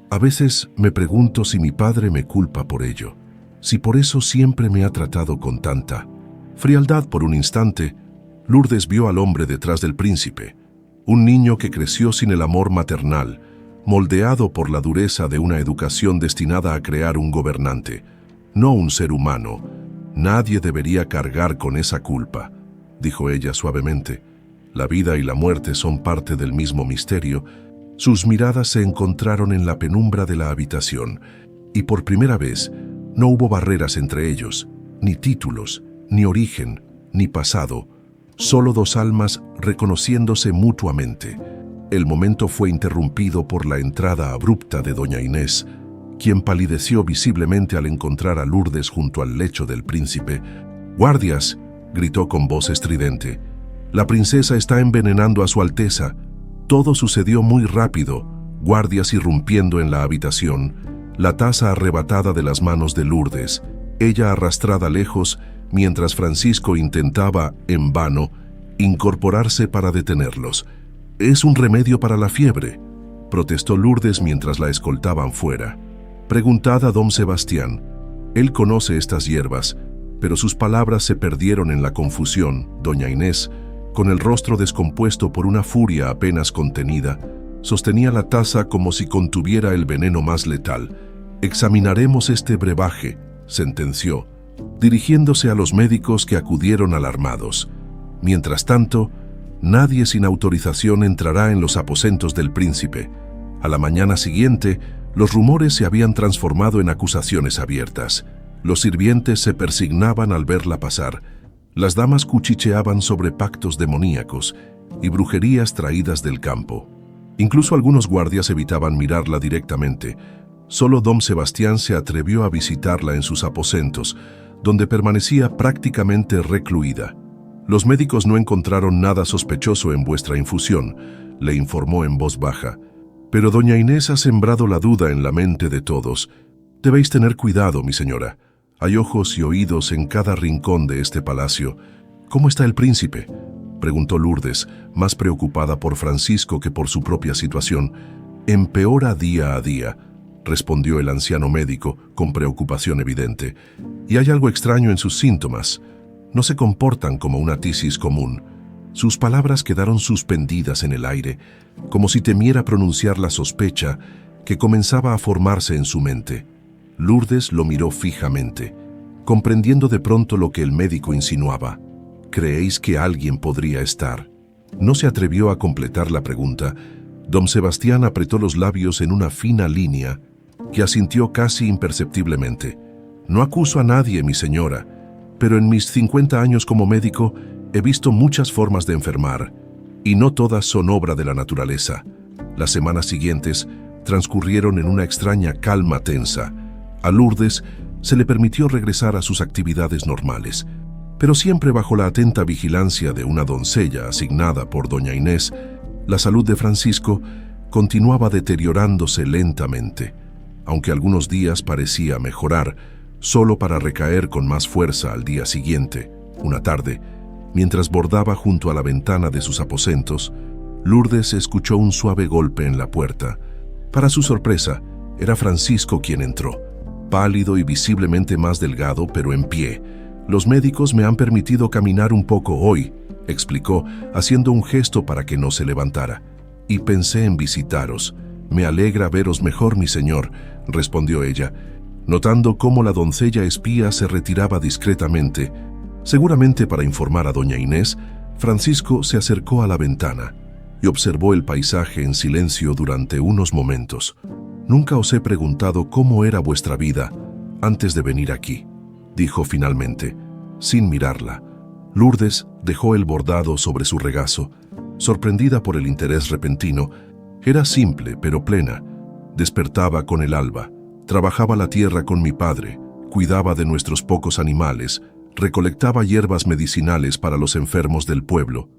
«A veces me pregunto si mi padre me culpa por ello, si por eso siempre me ha tratado con tanta frialdad». Por un instante, Lourdes vio al hombre detrás del príncipe, un niño que creció sin el amor maternal, moldeado por la dureza de una educación destinada a crear un gobernante, no un ser humano. «Nadie debería cargar con esa culpa», dijo ella suavemente. «La vida y la muerte son parte del mismo misterio». Sus miradas se encontraron en la penumbra de la habitación, y por primera vez no hubo barreras entre ellos, ni títulos, ni origen, ni pasado, solo dos almas reconociéndose mutuamente. El momento fue interrumpido por la entrada abrupta de doña Inés, quien palideció visiblemente al encontrar a Lourdes junto al lecho del príncipe. «¡Guardias!», gritó con voz estridente. «La princesa está envenenando a su alteza». Todo sucedió muy rápido, guardias irrumpiendo en la habitación, la taza arrebatada de las manos de Lourdes, ella arrastrada lejos, mientras Francisco intentaba, en vano, incorporarse para detenerlos. «Es un remedio para la fiebre», protestó Lourdes mientras la escoltaban fuera. «Preguntad a don Sebastián. Él conoce estas hierbas». Pero sus palabras se perdieron en la confusión. Doña Inés, con el rostro descompuesto por una furia apenas contenida, sostenía la taza como si contuviera el veneno más letal. «Examinaremos este brebaje», sentenció, dirigiéndose a los médicos que acudieron alarmados. Mientras tanto, nadie sin autorización entrará en los aposentos del príncipe. A la mañana siguiente, los rumores se habían transformado en acusaciones abiertas. Los sirvientes se persignaban al verla pasar. Las damas cuchicheaban sobre pactos demoníacos y brujerías traídas del campo. Incluso algunos guardias evitaban mirarla directamente. Solo Dom Sebastián se atrevió a visitarla en sus aposentos, donde permanecía prácticamente recluida. «Los médicos no encontraron nada sospechoso en vuestra infusión», le informó en voz baja. «Pero doña Inés ha sembrado la duda en la mente de todos. Debéis tener cuidado, mi señora. Hay ojos y oídos en cada rincón de este palacio. ¿Cómo está el príncipe?», preguntó Lourdes, más preocupada por Francisco que por su propia situación. «Empeora día a día», respondió el anciano médico con preocupación evidente. «Y hay algo extraño en sus síntomas. No se comportan como una tisis común». Sus palabras quedaron suspendidas en el aire, como si temiera pronunciar la sospecha que comenzaba a formarse en su mente. Lourdes lo miró fijamente, comprendiendo de pronto lo que el médico insinuaba. «¿Creéis que alguien podría estar?». No se atrevió a completar la pregunta. Don Sebastián apretó los labios en una fina línea que asintió casi imperceptiblemente. «No acuso a nadie, mi señora, pero en mis 50 años como médico he visto muchas formas de enfermar, y no todas son obra de la naturaleza». Las semanas siguientes transcurrieron en una extraña calma tensa. A Lourdes se le permitió regresar a sus actividades normales, pero siempre bajo la atenta vigilancia de una doncella asignada por doña Inés. La salud de Francisco continuaba deteriorándose lentamente, aunque algunos días parecía mejorar, solo para recaer con más fuerza al día siguiente. Una tarde, mientras bordaba junto a la ventana de sus aposentos, Lourdes escuchó un suave golpe en la puerta. Para su sorpresa, era Francisco quien entró, pálido y visiblemente más delgado, pero en pie. «Los médicos me han permitido caminar un poco hoy», explicó, haciendo un gesto para que no se levantara. «Y pensé en visitaros. Me alegra veros mejor, mi señor», respondió ella, notando cómo la doncella espía se retiraba discretamente. Seguramente para informar a doña Inés, Francisco se acercó a la ventana y observó el paisaje en silencio durante unos momentos. «Nunca os he preguntado cómo era vuestra vida antes de venir aquí», dijo finalmente, sin mirarla. Lourdes dejó el bordado sobre su regazo, sorprendida por el interés repentino. Era simple, pero plena. Despertaba con el alba, trabajaba la tierra con mi padre, cuidaba de nuestros pocos animales, recolectaba hierbas medicinales para los enfermos del pueblo.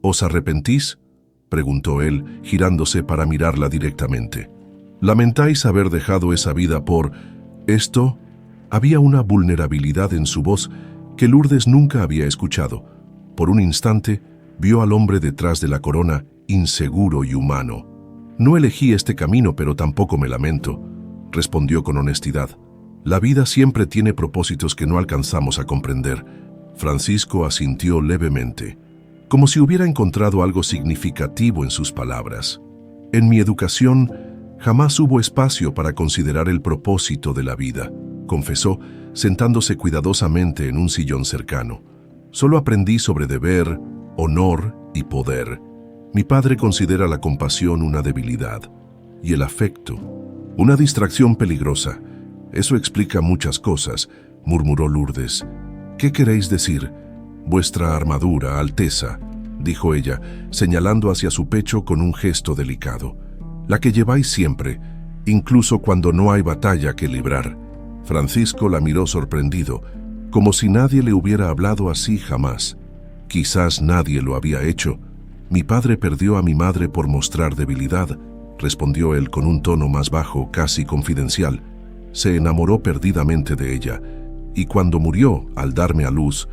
«¿Os arrepentís?», preguntó él, girándose para mirarla directamente. «¿Lamentáis haber dejado esa vida por esto?». Había una vulnerabilidad en su voz que Lourdes nunca había escuchado. Por un instante, vio al hombre detrás de la corona, inseguro y humano. «No elegí este camino, pero tampoco me lamento», respondió con honestidad. «La vida siempre tiene propósitos que no alcanzamos a comprender». Francisco asintió levemente, como si hubiera encontrado algo significativo en sus palabras. «En mi educación, jamás hubo espacio para considerar el propósito de la vida», confesó, sentándose cuidadosamente en un sillón cercano. «Solo aprendí sobre deber, honor y poder. Mi padre considera la compasión una debilidad y el afecto una distracción peligrosa. Eso explica muchas cosas», murmuró Lourdes. «¿Qué queréis decir?». «Vuestra armadura, Alteza», dijo ella, señalando hacia su pecho con un gesto delicado. «La que lleváis siempre, incluso cuando no hay batalla que librar». Francisco la miró sorprendido, como si nadie le hubiera hablado así jamás. «Quizás nadie lo había hecho. Mi padre perdió a mi madre por mostrar debilidad», respondió él con un tono más bajo, casi confidencial. «Se enamoró perdidamente de ella, y cuando murió, al darme a luz,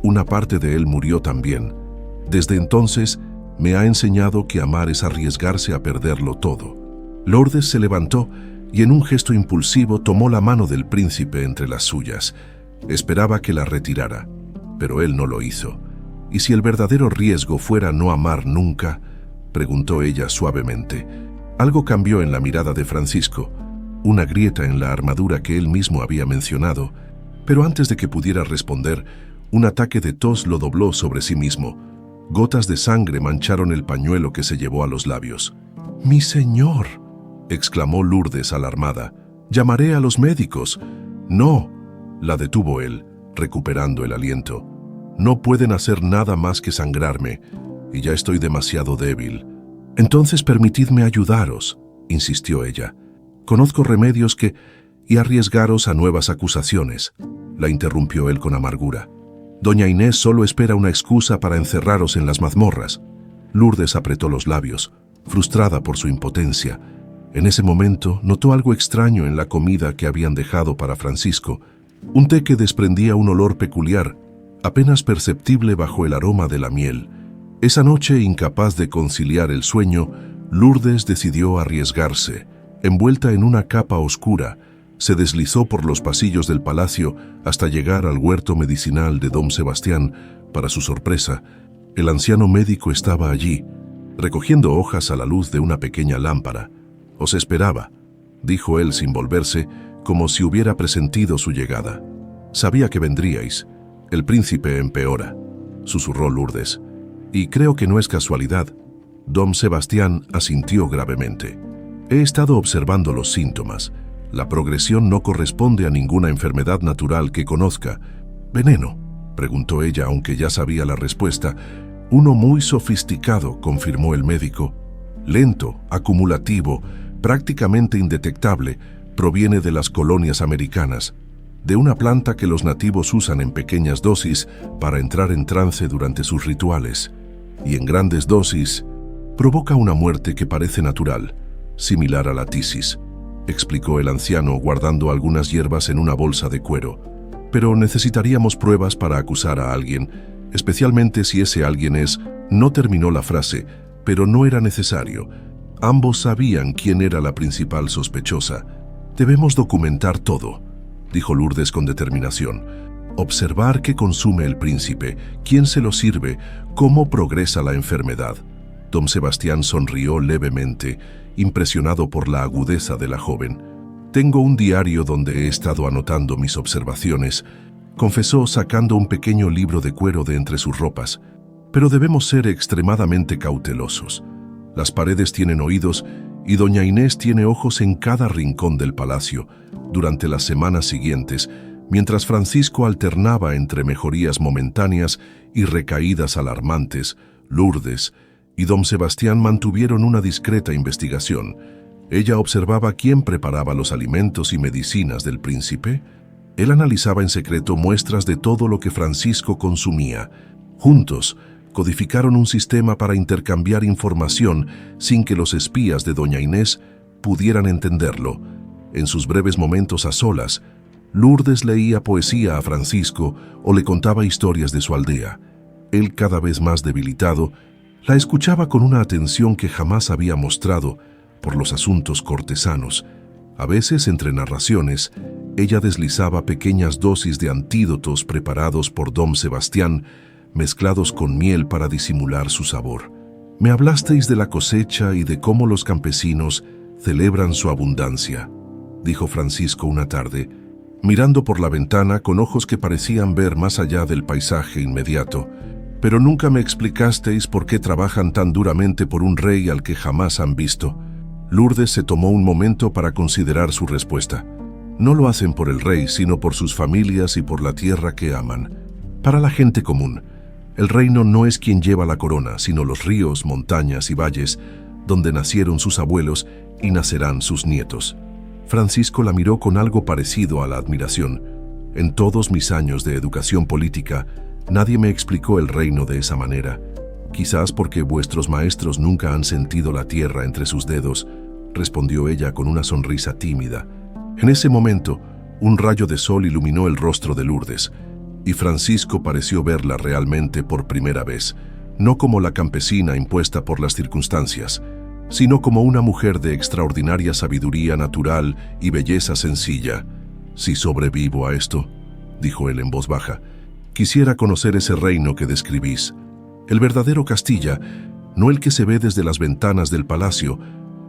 una parte de él murió también. Desde entonces, me ha enseñado que amar es arriesgarse a perderlo todo». Lourdes se levantó y en un gesto impulsivo tomó la mano del príncipe entre las suyas. Esperaba que la retirara, pero él no lo hizo. «¿Y si el verdadero riesgo fuera no amar nunca?», preguntó ella suavemente. Algo cambió en la mirada de Francisco, una grieta en la armadura que él mismo había mencionado, pero antes de que pudiera responder, un ataque de tos lo dobló sobre sí mismo. Gotas de sangre mancharon el pañuelo que se llevó a los labios. «¡Mi señor!», exclamó Lourdes alarmada. «Llamaré a los médicos». «No», la detuvo él, recuperando el aliento. «No pueden hacer nada más que sangrarme, y ya estoy demasiado débil». «Entonces permitidme ayudaros», insistió ella. «Conozco remedios que... y arriesgaros a nuevas acusaciones», la interrumpió él con amargura. «Doña Inés solo espera una excusa para encerraros en las mazmorras». Lourdes apretó los labios, frustrada por su impotencia. En ese momento notó algo extraño en la comida que habían dejado para Francisco, un té que desprendía un olor peculiar, apenas perceptible bajo el aroma de la miel. Esa noche, incapaz de conciliar el sueño, Lourdes decidió arriesgarse. Envuelta en una capa oscura, se deslizó por los pasillos del palacio hasta llegar al huerto medicinal de don Sebastián. Para su sorpresa, el anciano médico estaba allí, recogiendo hojas a la luz de una pequeña lámpara. «Os esperaba», dijo él sin volverse, como si hubiera presentido su llegada. «Sabía que vendríais. El príncipe empeora», susurró Lourdes. «Y creo que no es casualidad». Don Sebastián asintió gravemente. «He estado observando los síntomas. La progresión no corresponde a ninguna enfermedad natural que conozca». «¿Veneno?», preguntó ella, aunque ya sabía la respuesta. «Uno muy sofisticado», confirmó el médico. «Lento, acumulativo, prácticamente indetectable, proviene de las colonias americanas, de una planta que los nativos usan en pequeñas dosis para entrar en trance durante sus rituales, y en grandes dosis provoca una muerte que parece natural, similar a la tisis», explicó el anciano, guardando algunas hierbas en una bolsa de cuero. «Pero necesitaríamos pruebas para acusar a alguien, especialmente si ese alguien es...». No terminó la frase, pero no era necesario. Ambos sabían quién era la principal sospechosa. «Debemos documentar todo», dijo Lourdes con determinación. «Observar qué consume el príncipe, quién se lo sirve, cómo progresa la enfermedad». Don Sebastián sonrió levemente, impresionado por la agudeza de la joven. «Tengo un diario donde he estado anotando mis observaciones», confesó sacando un pequeño libro de cuero de entre sus ropas. «Pero debemos ser extremadamente cautelosos. Las paredes tienen oídos y doña Inés tiene ojos en cada rincón del palacio». Durante las semanas siguientes, mientras Francisco alternaba entre mejorías momentáneas y recaídas alarmantes, Lourdes y don Sebastián mantuvieron una discreta investigación. Ella observaba quién preparaba los alimentos y medicinas del príncipe. Él analizaba en secreto muestras de todo lo que Francisco consumía. Juntos, codificaron un sistema para intercambiar información sin que los espías de doña Inés pudieran entenderlo. En sus breves momentos a solas, Lourdes leía poesía a Francisco o le contaba historias de su aldea. Él, cada vez más debilitado, la escuchaba con una atención que jamás había mostrado por los asuntos cortesanos. A veces, entre narraciones, ella deslizaba pequeñas dosis de antídotos preparados por don Sebastián, mezclados con miel para disimular su sabor. «Me hablasteis de la cosecha y de cómo los campesinos celebran su abundancia», dijo Francisco una tarde, mirando por la ventana con ojos que parecían ver más allá del paisaje inmediato. «Pero nunca me explicasteis por qué trabajan tan duramente por un rey al que jamás han visto». Lourdes se tomó un momento para considerar su respuesta. «No lo hacen por el rey, sino por sus familias y por la tierra que aman. Para la gente común, el reino no es quien lleva la corona, sino los ríos, montañas y valles donde nacieron sus abuelos y nacerán sus nietos». Francisco la miró con algo parecido a la admiración. «En todos mis años de educación política, nadie me explicó el reino de esa manera. Quizás porque vuestros maestros nunca han sentido la tierra entre sus dedos», respondió ella con una sonrisa tímida. En ese momento, un rayo de sol iluminó el rostro de Lourdes, y Francisco pareció verla realmente por primera vez, no como la campesina impuesta por las circunstancias, sino como una mujer de extraordinaria sabiduría natural y belleza sencilla. «Si sobrevivo a esto», dijo él en voz baja, «quisiera conocer ese reino que describís. El verdadero Castilla, no el que se ve desde las ventanas del palacio».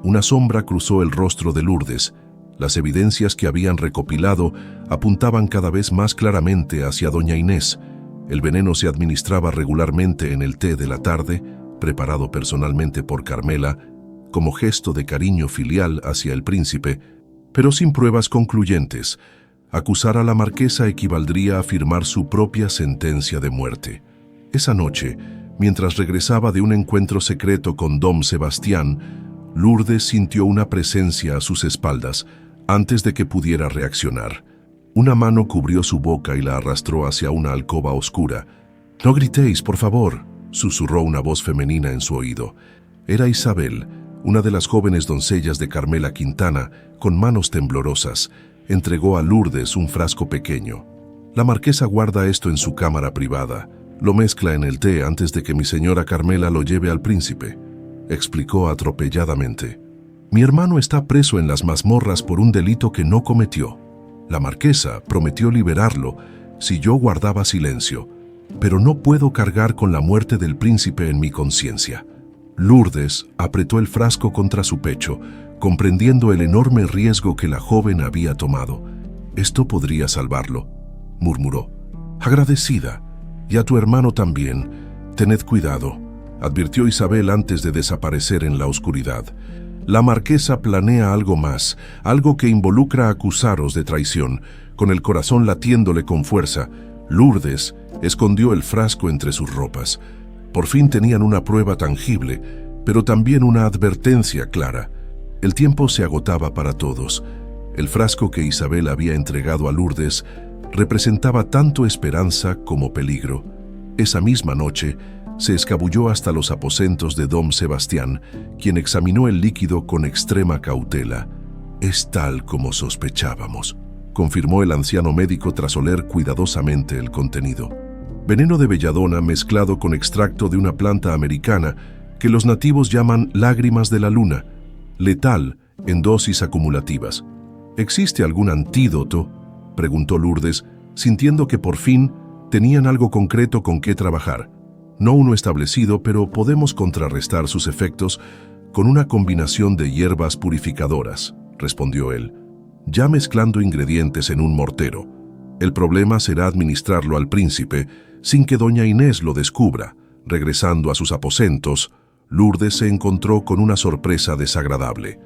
Una sombra cruzó el rostro de Lourdes. Las evidencias que habían recopilado apuntaban cada vez más claramente hacia doña Inés. El veneno se administraba regularmente en el té de la tarde, preparado personalmente por Carmela, como gesto de cariño filial hacia el príncipe, pero sin pruebas concluyentes. Acusar a la marquesa equivaldría a firmar su propia sentencia de muerte. Esa noche, mientras regresaba de un encuentro secreto con Dom Sebastián, Lourdes sintió una presencia a sus espaldas antes de que pudiera reaccionar. Una mano cubrió su boca y la arrastró hacia una alcoba oscura. «No gritéis, por favor», susurró una voz femenina en su oído. Era Isabel, una de las jóvenes doncellas de Carmela Quintana, con manos temblorosas. Entregó a Lourdes un frasco pequeño. «La marquesa guarda esto en su cámara privada. Lo mezcla en el té antes de que mi señora Carmela lo lleve al príncipe», explicó atropelladamente. «Mi hermano está preso en las mazmorras por un delito que no cometió. La marquesa prometió liberarlo si yo guardaba silencio, pero no puedo cargar con la muerte del príncipe en mi conciencia». Lourdes apretó el frasco contra su pecho, comprendiendo el enorme riesgo que la joven había tomado. «Esto podría salvarlo», murmuró. «Agradecida. Y a tu hermano también. Tened cuidado», advirtió Isabel antes de desaparecer en la oscuridad. «La marquesa planea algo más, algo que involucra acusaros de traición». Con el corazón latiéndole con fuerza, Lourdes escondió el frasco entre sus ropas. Por fin tenían una prueba tangible, pero también una advertencia clara. El tiempo se agotaba para todos. El frasco que Isabel había entregado a Lourdes representaba tanto esperanza como peligro. Esa misma noche, se escabulló hasta los aposentos de Dom Sebastián, quien examinó el líquido con extrema cautela. «Es tal como sospechábamos», confirmó el anciano médico tras oler cuidadosamente el contenido. Veneno de belladona mezclado con extracto de una planta americana que los nativos llaman lágrimas de la luna, letal en dosis acumulativas. «¿Existe algún antídoto?», preguntó Lourdes, sintiendo que por fin tenían algo concreto con qué trabajar. «No uno establecido, pero podemos contrarrestar sus efectos con una combinación de hierbas purificadoras», respondió él, «ya mezclando ingredientes en un mortero. El problema será administrarlo al príncipe sin que doña Inés lo descubra». Regresando a sus aposentos, Lourdes se encontró con una sorpresa desagradable.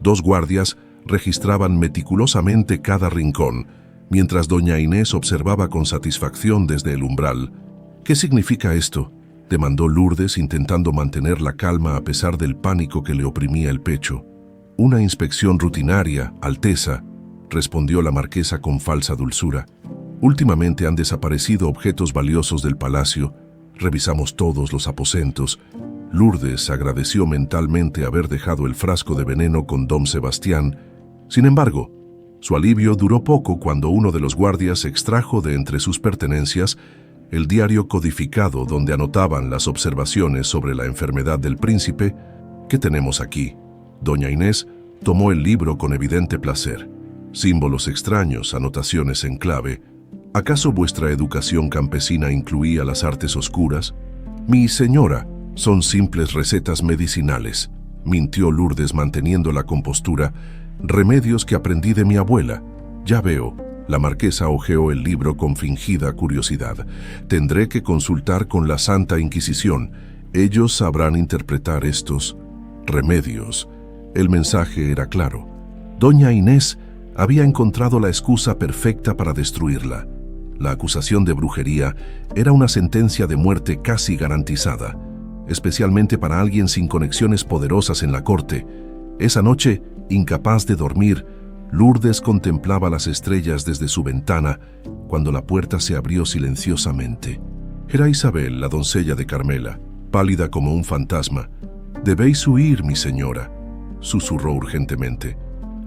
2 guardias registraban meticulosamente cada rincón, mientras doña Inés observaba con satisfacción desde el umbral. «¿Qué significa esto?», demandó Lourdes, intentando mantener la calma a pesar del pánico que le oprimía el pecho. «Una inspección rutinaria, Alteza», respondió la marquesa con falsa dulzura. «Últimamente han desaparecido objetos valiosos del palacio. Revisamos todos los aposentos». Lourdes agradeció mentalmente haber dejado el frasco de veneno con Dom Sebastián. Sin embargo, su alivio duró poco cuando uno de los guardias extrajo de entre sus pertenencias el diario codificado donde anotaban las observaciones sobre la enfermedad del príncipe. «¿Qué tenemos aquí?». Doña Inés tomó el libro con evidente placer. «Símbolos extraños, anotaciones en clave. ¿Acaso vuestra educación campesina incluía las artes oscuras?». «Mi señora, son simples recetas medicinales», mintió Lourdes manteniendo la compostura. «Remedios que aprendí de mi abuela». «Ya veo». La marquesa hojeó el libro con fingida curiosidad. «Tendré que consultar con la Santa Inquisición. Ellos sabrán interpretar estos remedios». El mensaje era claro. Doña Inés había encontrado la excusa perfecta para destruirla. La acusación de brujería era una sentencia de muerte casi garantizada, especialmente para alguien sin conexiones poderosas en la corte. Esa noche, incapaz de dormir, Lourdes contemplaba las estrellas desde su ventana cuando la puerta se abrió silenciosamente. Era Isabel, la doncella de Carmela, pálida como un fantasma. «Debéis huir, mi señora», susurró urgentemente.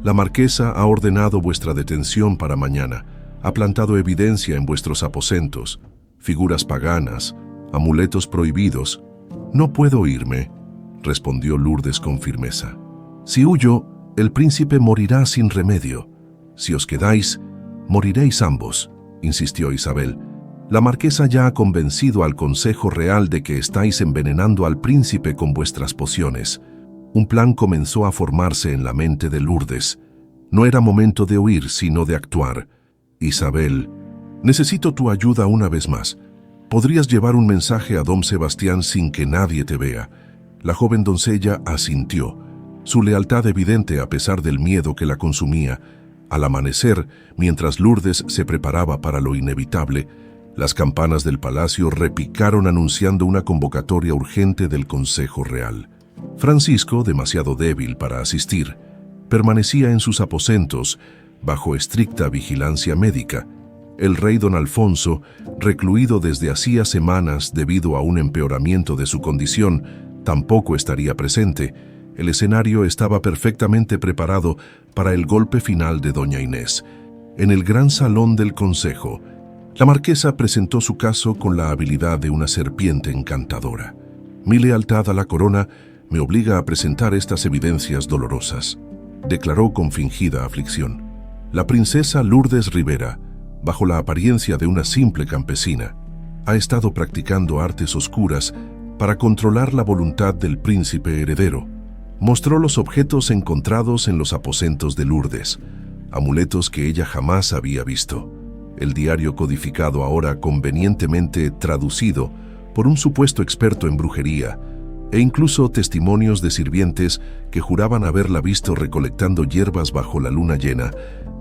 «La marquesa ha ordenado vuestra detención para mañana. Ha plantado evidencia en vuestros aposentos, figuras paganas, amuletos prohibidos». «No puedo irme», respondió Lourdes con firmeza. «Si huyo, el príncipe morirá sin remedio. Si os quedáis, moriréis ambos», insistió Isabel. «La marquesa ya ha convencido al Consejo Real de que estáis envenenando al príncipe con vuestras pociones». Un plan comenzó a formarse en la mente de Lourdes. No era momento de huir, sino de actuar. «Isabel, necesito tu ayuda una vez más. Podrías llevar un mensaje a don Sebastián sin que nadie te vea. La joven doncella asintió, su lealtad evidente a pesar del miedo que la consumía. Al amanecer, mientras Lourdes se preparaba para lo inevitable, las campanas del palacio repicaron anunciando una convocatoria urgente del Consejo Real. Francisco, demasiado débil para asistir, permanecía en sus aposentos, bajo estricta vigilancia médica. El rey don Alfonso, recluido desde hacía semanas debido a un empeoramiento de su condición, tampoco estaría presente. El escenario estaba perfectamente preparado para el golpe final de doña Inés. En el gran salón del consejo, la marquesa presentó su caso con la habilidad de una serpiente encantadora. Mi lealtad a la corona me obliga a presentar estas evidencias dolorosas, declaró con fingida aflicción. La princesa Lourdes Rivera, bajo la apariencia de una simple campesina, ha estado practicando artes oscuras para controlar la voluntad del príncipe heredero. Mostró los objetos encontrados en los aposentos de Lourdes, amuletos que ella jamás había visto. El diario codificado ahora convenientemente traducido por un supuesto experto en brujería, e incluso testimonios de sirvientes que juraban haberla visto recolectando hierbas bajo la luna llena,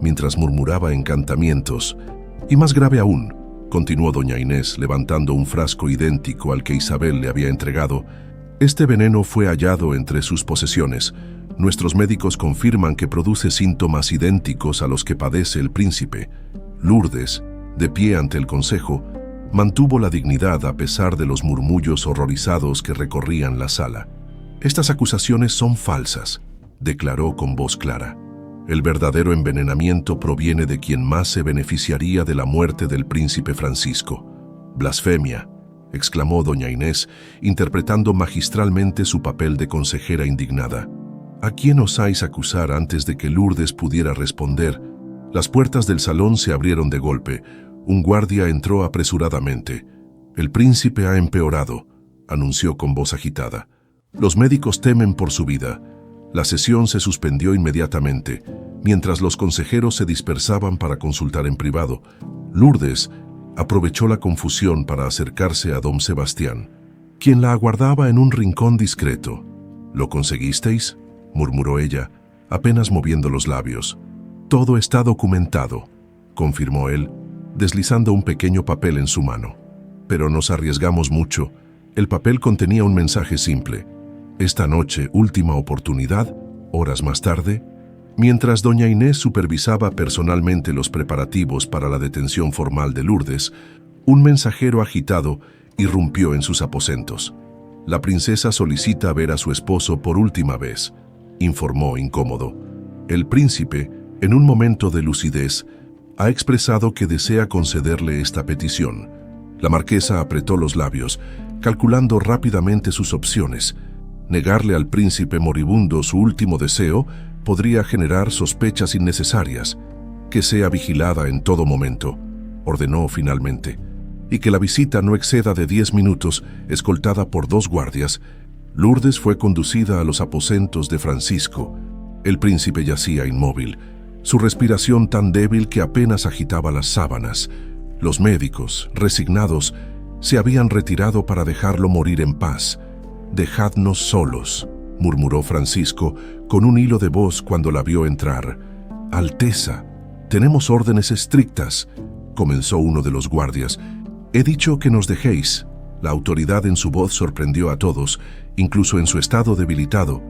mientras murmuraba encantamientos. Y más grave aún, continuó doña Inés levantando un frasco idéntico al que Isabel le había entregado, este veneno fue hallado entre sus posesiones. Nuestros médicos confirman que produce síntomas idénticos a los que padece el príncipe. Lourdes, de pie ante el consejo, mantuvo la dignidad a pesar de los murmullos horrorizados que recorrían la sala. Estas acusaciones son falsas, declaró con voz clara. El verdadero envenenamiento proviene de quien más se beneficiaría de la muerte del príncipe Francisco. Blasfemia, exclamó doña Inés, interpretando magistralmente su papel de consejera indignada. ¿A quién osáis acusar antes de que Lourdes pudiera responder? Las puertas del salón se abrieron de golpe. Un guardia entró apresuradamente. El príncipe ha empeorado, anunció con voz agitada. Los médicos temen por su vida. La sesión se suspendió inmediatamente, mientras los consejeros se dispersaban para consultar en privado. Lourdes aprovechó la confusión para acercarse a don Sebastián, quien la aguardaba en un rincón discreto. ¿Lo conseguisteis?, murmuró ella, apenas moviendo los labios. Todo está documentado, confirmó él, deslizando un pequeño papel en su mano. Pero nos arriesgamos mucho. El papel contenía un mensaje simple. Esta noche, última oportunidad, horas más tarde. Mientras doña Inés supervisaba personalmente los preparativos para la detención formal de Lourdes, un mensajero agitado irrumpió en sus aposentos. La princesa solicita ver a su esposo por última vez, informó incómodo. El príncipe, en un momento de lucidez, ha expresado que desea concederle esta petición. La marquesa apretó los labios, calculando rápidamente sus opciones. Negarle al príncipe moribundo su último deseo podría generar sospechas innecesarias. Que sea vigilada en todo momento, ordenó finalmente, y que la visita no exceda de 10 minutos, escoltada por 2 guardias. Lourdes fue conducida a los aposentos de Francisco. El príncipe yacía inmóvil, su respiración tan débil que apenas agitaba las sábanas. Los médicos, resignados, se habían retirado para dejarlo morir en paz. «Dejadnos solos», murmuró Francisco con un hilo de voz cuando la vio entrar. «Alteza, tenemos órdenes estrictas», comenzó uno de los guardias. «He dicho que nos dejéis». La autoridad en su voz sorprendió a todos, incluso en su estado debilitado.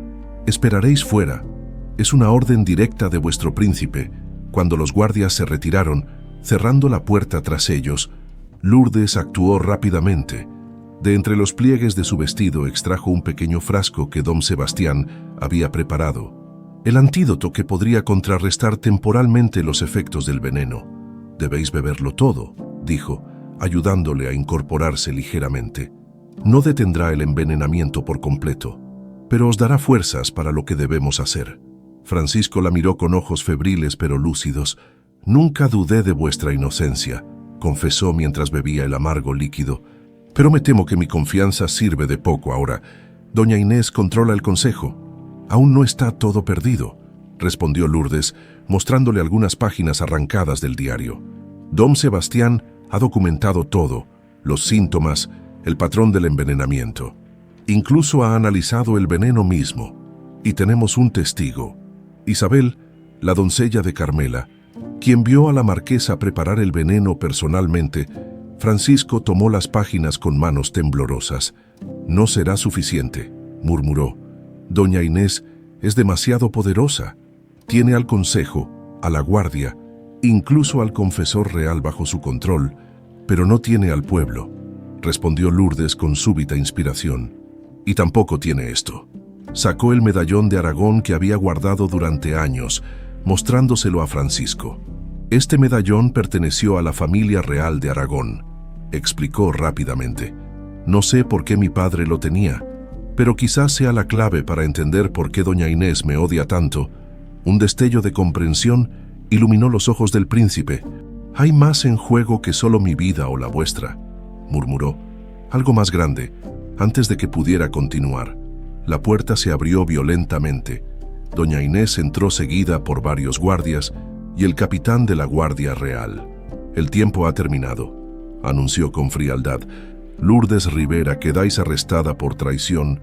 «Esperaréis fuera. Es una orden directa de vuestro príncipe». Cuando los guardias se retiraron, cerrando la puerta tras ellos, Lourdes actuó rápidamente. De entre los pliegues de su vestido extrajo un pequeño frasco que don Sebastián había preparado. El antídoto que podría contrarrestar temporalmente los efectos del veneno. «Debéis beberlo todo», dijo, ayudándole a incorporarse ligeramente. «No detendrá el envenenamiento por completo, pero os dará fuerzas para lo que debemos hacer». Francisco la miró con ojos febriles pero lúcidos. «Nunca dudé de vuestra inocencia», confesó mientras bebía el amargo líquido. «Pero me temo que mi confianza sirve de poco ahora. Doña Inés controla el consejo». «Aún no está todo perdido», respondió Lourdes, mostrándole algunas páginas arrancadas del diario. «Don Sebastián ha documentado todo. los síntomas, el patrón del envenenamiento. Incluso ha analizado el veneno mismo. Y tenemos un testigo, Isabel, la doncella de Carmela, quien vio a la marquesa preparar el veneno personalmente. Francisco tomó las páginas con manos temblorosas. «No será suficiente», murmuró. «Doña Inés es demasiado poderosa. Tiene al consejo, a la guardia, incluso al confesor real bajo su control, pero no tiene al pueblo», respondió Lourdes con súbita inspiración. «Y tampoco tiene esto». Sacó el medallón de Aragón que había guardado durante años, mostrándoselo a Francisco. «Este medallón perteneció a la familia real de Aragón», explicó rápidamente. «No sé por qué mi padre lo tenía, pero quizás sea la clave para entender por qué doña Inés me odia tanto». Un destello de comprensión iluminó los ojos del príncipe. «Hay más en juego que solo mi vida o la vuestra», murmuró. «Algo más grande». Antes de que pudiera continuar, la puerta se abrió violentamente. Doña Inés entró seguida por varios guardias y el capitán de la Guardia Real. «El tiempo ha terminado», anunció con frialdad. «Lourdes Rivera, quedáis arrestada por traición,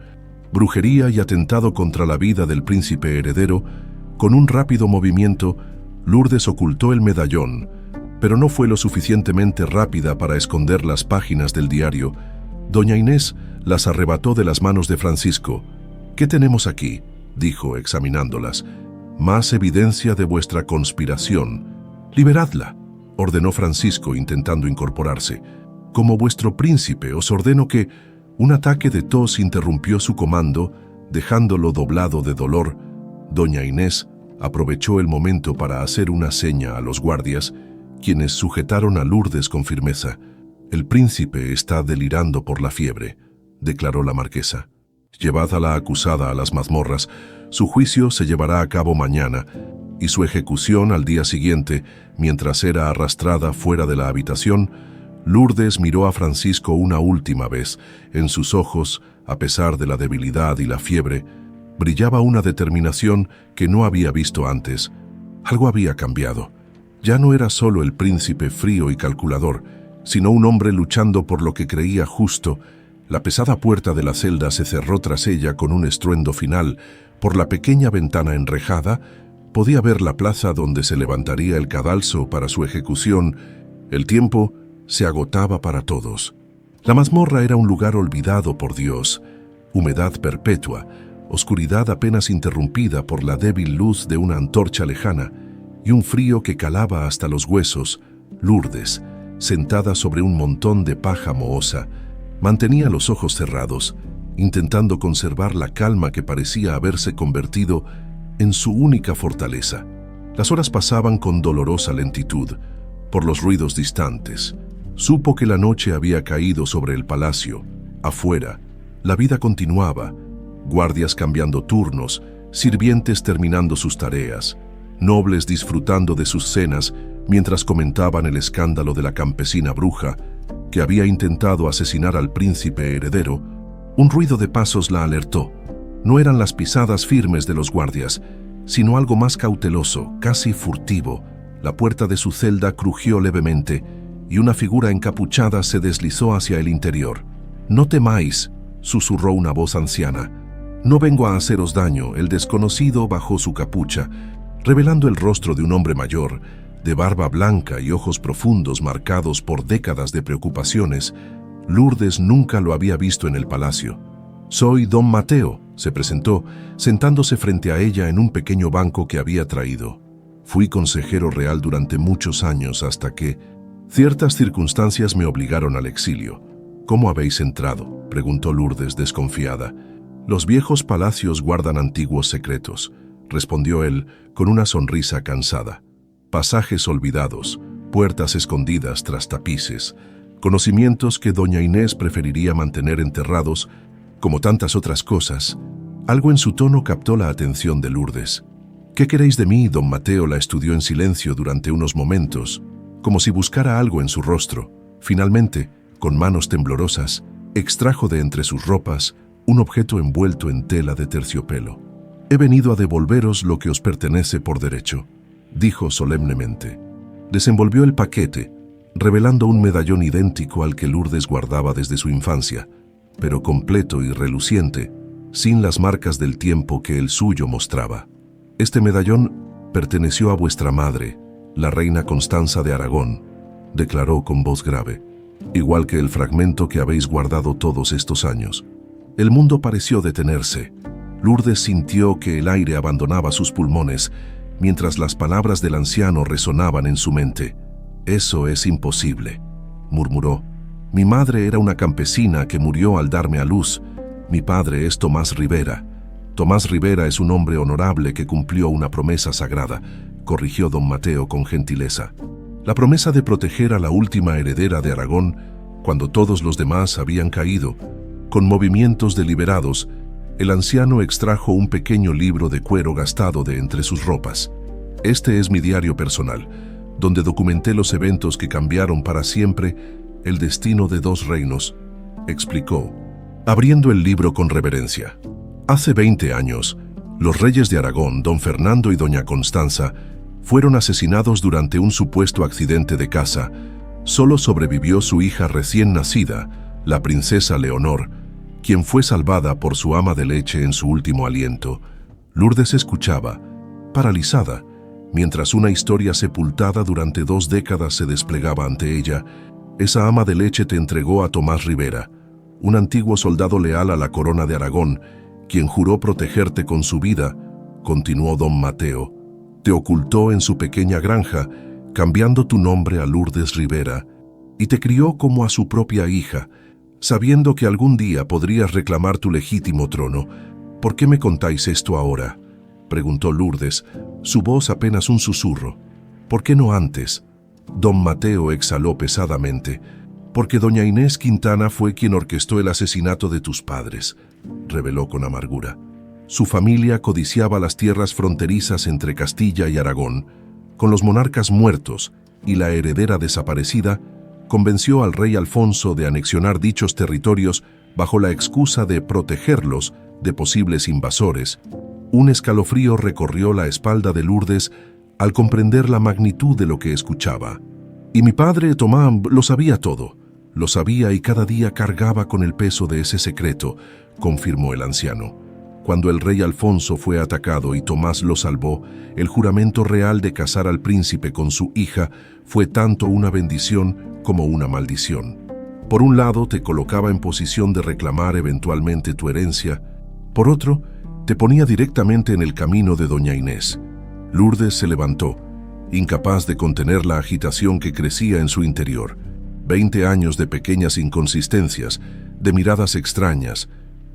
brujería y atentado contra la vida del príncipe heredero». Con un rápido movimiento, Lourdes ocultó el medallón, pero no fue lo suficientemente rápida para esconder las páginas del diario. Doña Inés las arrebató de las manos de Francisco. «¿Qué tenemos aquí?», dijo, examinándolas. «Más evidencia de vuestra conspiración. Liberadla», ordenó Francisco, intentando incorporarse. «Como vuestro príncipe, os ordeno que...» Un ataque de tos interrumpió su comando, dejándolo doblado de dolor. Doña Inés aprovechó el momento para hacer una seña a los guardias, quienes sujetaron a Lourdes con firmeza. «El príncipe está delirando por la fiebre», declaró la marquesa. «Llevad a la acusada a las mazmorras. Su juicio se llevará a cabo mañana y su ejecución al día siguiente». Mientras era arrastrada fuera de la habitación, Lourdes miró a Francisco una última vez. En sus ojos, a pesar de la debilidad y la fiebre, brillaba una determinación que no había visto antes. Algo había cambiado. Ya no era solo el príncipe frío y calculador, sino un hombre luchando por lo que creía justo. La pesada puerta de la celda se cerró tras ella con un estruendo final. Por la pequeña ventana enrejada, podía ver la plaza donde se levantaría el cadalso para su ejecución. El tiempo se agotaba para todos. La mazmorra era un lugar olvidado por Dios. Humedad perpetua, oscuridad apenas interrumpida por la débil luz de una antorcha lejana y un frío que calaba hasta los huesos. Lourdes, sentada sobre un montón de paja mohosa, mantenía los ojos cerrados, intentando conservar la calma que parecía haberse convertido en su única fortaleza. Las horas pasaban con dolorosa lentitud por los ruidos distantes. Supo que la noche había caído sobre el palacio. Afuera, la vida continuaba. Guardias cambiando turnos, sirvientes terminando sus tareas, nobles disfrutando de sus cenas mientras comentaban el escándalo de la campesina bruja que había intentado asesinar al príncipe heredero. Un ruido de pasos la alertó. No eran las pisadas firmes de los guardias, sino algo más cauteloso, casi furtivo. La puerta de su celda crujió levemente y una figura encapuchada se deslizó hacia el interior. «No temáis», susurró una voz anciana. «No vengo a haceros daño». El desconocido bajó su capucha, revelando el rostro de un hombre mayor, de barba blanca y ojos profundos marcados por décadas de preocupaciones. Lourdes nunca lo había visto en el palacio. «Soy don Mateo», se presentó, sentándose frente a ella en un pequeño banco que había traído. «Fui consejero real durante muchos años hasta que ciertas circunstancias me obligaron al exilio». «¿Cómo habéis entrado?», preguntó Lourdes desconfiada. «Los viejos palacios guardan antiguos secretos», respondió él con una sonrisa cansada. «Pasajes olvidados, puertas escondidas tras tapices, conocimientos que doña Inés preferiría mantener enterrados, como tantas otras cosas». Algo en su tono captó la atención de Lourdes. «¿Qué queréis de mí?». Don Mateo la estudió en silencio durante unos momentos, como si buscara algo en su rostro. Finalmente, con manos temblorosas, extrajo de entre sus ropas un objeto envuelto en tela de terciopelo. «He venido a devolveros lo que os pertenece por derecho», dijo solemnemente. Desenvolvió el paquete, revelando un medallón idéntico al que Lourdes guardaba desde su infancia, pero completo y reluciente, sin las marcas del tiempo que el suyo mostraba. Este medallón perteneció a vuestra madre, la reina Constanza de Aragón, declaró con voz grave, igual que el fragmento que habéis guardado todos estos años. El mundo pareció detenerse. Lourdes sintió que el aire abandonaba sus pulmones, mientras las palabras del anciano resonaban en su mente. «Eso es imposible», murmuró. «Mi madre era una campesina que murió al darme a luz. Mi padre es Tomás Rivera. Tomás Rivera es un hombre honorable que cumplió una promesa sagrada», corrigió don Mateo con gentileza. La promesa de proteger a la última heredera de Aragón, cuando todos los demás habían caído. Con movimientos deliberados, el anciano extrajo un pequeño libro de cuero gastado de entre sus ropas. «Este es mi diario personal, donde documenté los eventos que cambiaron para siempre el destino de dos reinos», explicó, abriendo el libro con reverencia. «Hace 20 años, los reyes de Aragón, don Fernando y doña Constanza, fueron asesinados durante un supuesto accidente de caza. Solo sobrevivió su hija recién nacida, la princesa Leonor, quien fue salvada por su ama de leche en su último aliento». Lourdes escuchaba, paralizada, mientras una historia sepultada durante 2 décadas se desplegaba ante ella. «Esa ama de leche te entregó a Tomás Rivera, un antiguo soldado leal a la corona de Aragón, quien juró protegerte con su vida», continuó don Mateo. «Te ocultó en su pequeña granja, cambiando tu nombre a Lourdes Rivera, y te crió como a su propia hija, sabiendo que algún día podrías reclamar tu legítimo trono. ¿Por qué me contáis esto ahora?», preguntó Lourdes, su voz apenas un susurro. «¿Por qué no antes?». Don Mateo exhaló pesadamente. «Porque doña Inés Quintana fue quien orquestó el asesinato de tus padres», reveló con amargura. «Su familia codiciaba las tierras fronterizas entre Castilla y Aragón. Con los monarcas muertos y la heredera desaparecida, convenció al rey Alfonso de anexionar dichos territorios bajo la excusa de protegerlos de posibles invasores». Un escalofrío recorrió la espalda de Lourdes al comprender la magnitud de lo que escuchaba. «Y mi padre, Tomás, lo sabía todo. Lo sabía y cada día cargaba con el peso de ese secreto», confirmó el anciano. «Cuando el rey Alfonso fue atacado y Tomás lo salvó, el juramento real de casar al príncipe con su hija fue tanto una bendición como una maldición. Por un lado, te colocaba en posición de reclamar eventualmente tu herencia. Por otro, te ponía directamente en el camino de doña Inés». Lourdes se levantó, incapaz de contener la agitación que crecía en su interior. 20 años de pequeñas inconsistencias, de miradas extrañas,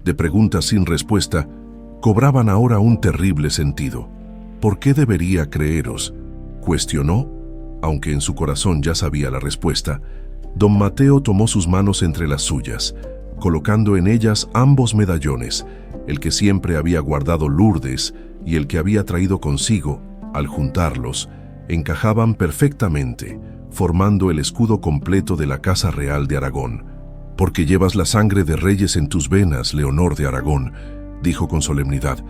de preguntas sin respuesta, cobraban ahora un terrible sentido. «¿Por qué debería creeros?», cuestionó, aunque en su corazón ya sabía la respuesta. Don Mateo tomó sus manos entre las suyas, colocando en ellas ambos medallones, el que siempre había guardado Lourdes y el que había traído consigo. Al juntarlos, encajaban perfectamente, formando el escudo completo de la Casa Real de Aragón. «Porque llevas la sangre de reyes en tus venas, Leonor de Aragón», dijo con solemnidad,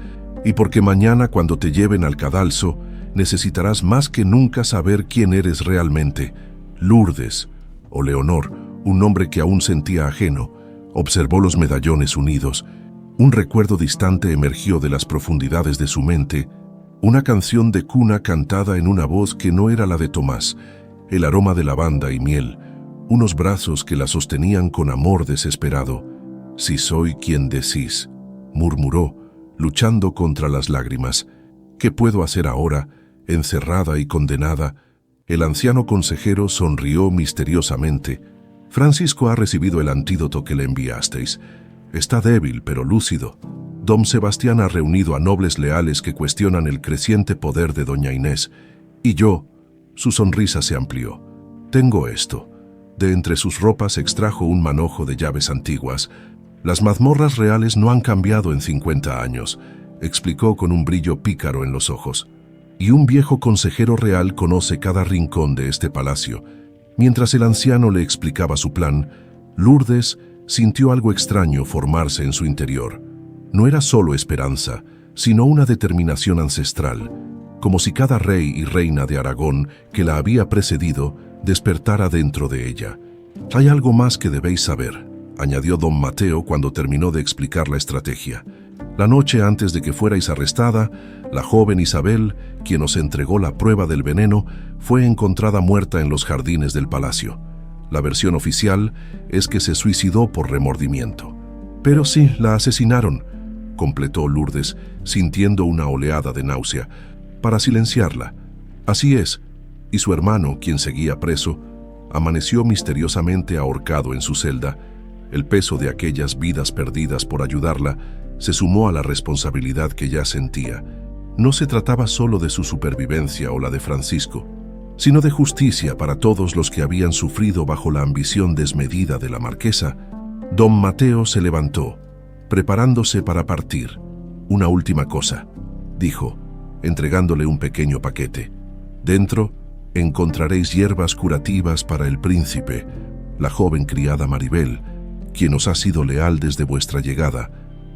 «y porque mañana cuando te lleven al cadalso, necesitarás más que nunca saber quién eres realmente». Lourdes, o Leonor, un nombre que aún sentía ajeno, observó los medallones unidos. Un recuerdo distante emergió de las profundidades de su mente, una canción de cuna cantada en una voz que no era la de Tomás, el aroma de lavanda y miel, unos brazos que la sostenían con amor desesperado. «Si soy quien decís», murmuró, luchando contra las lágrimas. «¿Qué puedo hacer ahora, encerrada y condenada?». El anciano consejero sonrió misteriosamente. «Francisco ha recibido el antídoto que le enviasteis. Está débil, pero lúcido. Don Sebastián ha reunido a nobles leales que cuestionan el creciente poder de doña Inés. Y yo», su sonrisa se amplió, «tengo esto». De entre sus ropas extrajo un manojo de llaves antiguas. «Las mazmorras reales no han cambiado en 50 años», explicó con un brillo pícaro en los ojos. «Y un viejo consejero real conoce cada rincón de este palacio». Mientras el anciano le explicaba su plan, Lourdes sintió algo extraño formarse en su interior. No era solo esperanza, sino una determinación ancestral. como si cada rey y reina de Aragón que la había precedido despertara dentro de ella. «Hay algo más que debéis saber», añadió don Mateo cuando terminó de explicar la estrategia. «La noche antes de que fuerais arrestada, la joven Isabel, quien os entregó la prueba del veneno, fue encontrada muerta en los jardines del palacio. La versión oficial es que se suicidó por remordimiento». «Pero sí, la asesinaron», completó Lourdes, sintiendo una oleada de náusea, «para silenciarla. Así es, y su hermano, quien seguía preso, amaneció misteriosamente ahorcado en su celda. El peso de aquellas vidas perdidas por ayudarla se sumó a la responsabilidad que ya sentía. No se trataba solo de su supervivencia o la de Francisco, sino de justicia para todos los que habían sufrido bajo la ambición desmedida de la marquesa». Don Mateo se levantó, preparándose para partir. «Una última cosa», dijo, entregándole un pequeño paquete. «Dentro encontraréis hierbas curativas para el príncipe, la joven criada Maribel, quien os ha sido leal desde vuestra llegada.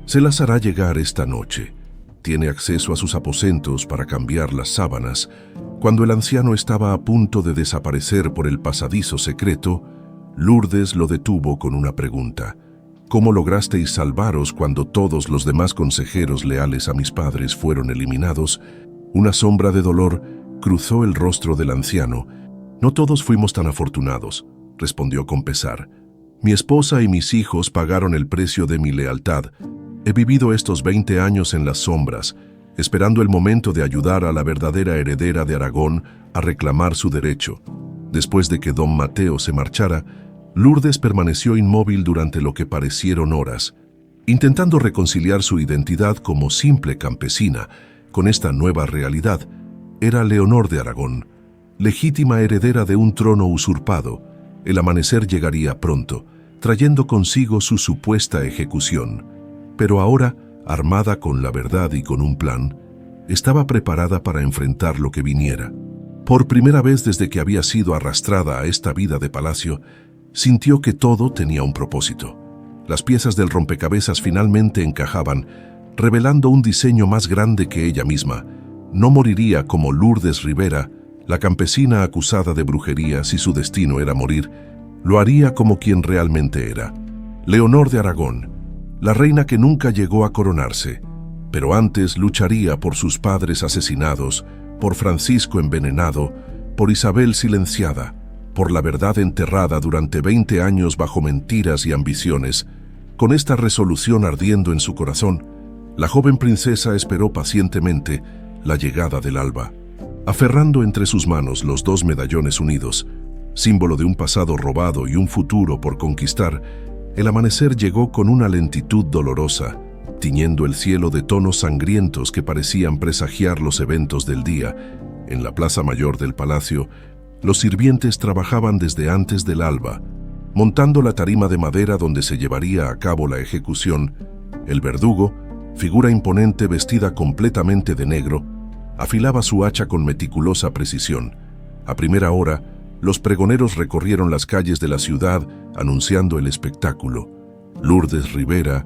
Se las hará llegar esta noche. Tiene acceso a sus aposentos para cambiar las sábanas». Cuando el anciano estaba a punto de desaparecer por el pasadizo secreto, Lourdes lo detuvo con una pregunta. «¿Cómo lograsteis salvaros cuando todos los demás consejeros leales a mis padres fueron eliminados?» Una sombra de dolor cruzó el rostro del anciano. «No todos fuimos tan afortunados», respondió con pesar. «Mi esposa y mis hijos pagaron el precio de mi lealtad. He vivido estos 20 años en las sombras, esperando el momento de ayudar a la verdadera heredera de Aragón a reclamar su derecho». Después de que don Mateo se marchara, Lourdes permaneció inmóvil durante lo que parecieron horas, intentando reconciliar su identidad como simple campesina con esta nueva realidad. Era Leonor de Aragón, legítima heredera de un trono usurpado. El amanecer llegaría pronto, trayendo consigo su supuesta ejecución. Pero ahora, armada con la verdad y con un plan, estaba preparada para enfrentar lo que viniera. Por primera vez desde que había sido arrastrada a esta vida de palacio, sintió que todo tenía un propósito. Las piezas del rompecabezas finalmente encajaban, revelando un diseño más grande que ella misma. No moriría como Lourdes Rivera, la campesina acusada de brujería. Si su destino era morir, lo haría como quien realmente era: Leonor de Aragón, la reina que nunca llegó a coronarse, pero antes lucharía por sus padres asesinados, por Francisco envenenado, por Isabel silenciada, por la verdad enterrada durante 20 años bajo mentiras y ambiciones. Con esta resolución ardiendo en su corazón, la joven princesa esperó pacientemente la llegada del alba. Aferrando entre sus manos los 2 medallones unidos, símbolo de un pasado robado y un futuro por conquistar, el amanecer llegó con una lentitud dolorosa, tiñendo el cielo de tonos sangrientos que parecían presagiar los eventos del día. En la plaza mayor del palacio, los sirvientes trabajaban desde antes del alba, montando la tarima de madera donde se llevaría a cabo la ejecución. El verdugo, figura imponente vestida completamente de negro, afilaba su hacha con meticulosa precisión. A primera hora, los pregoneros recorrieron las calles de la ciudad anunciando el espectáculo. Lourdes Rivera,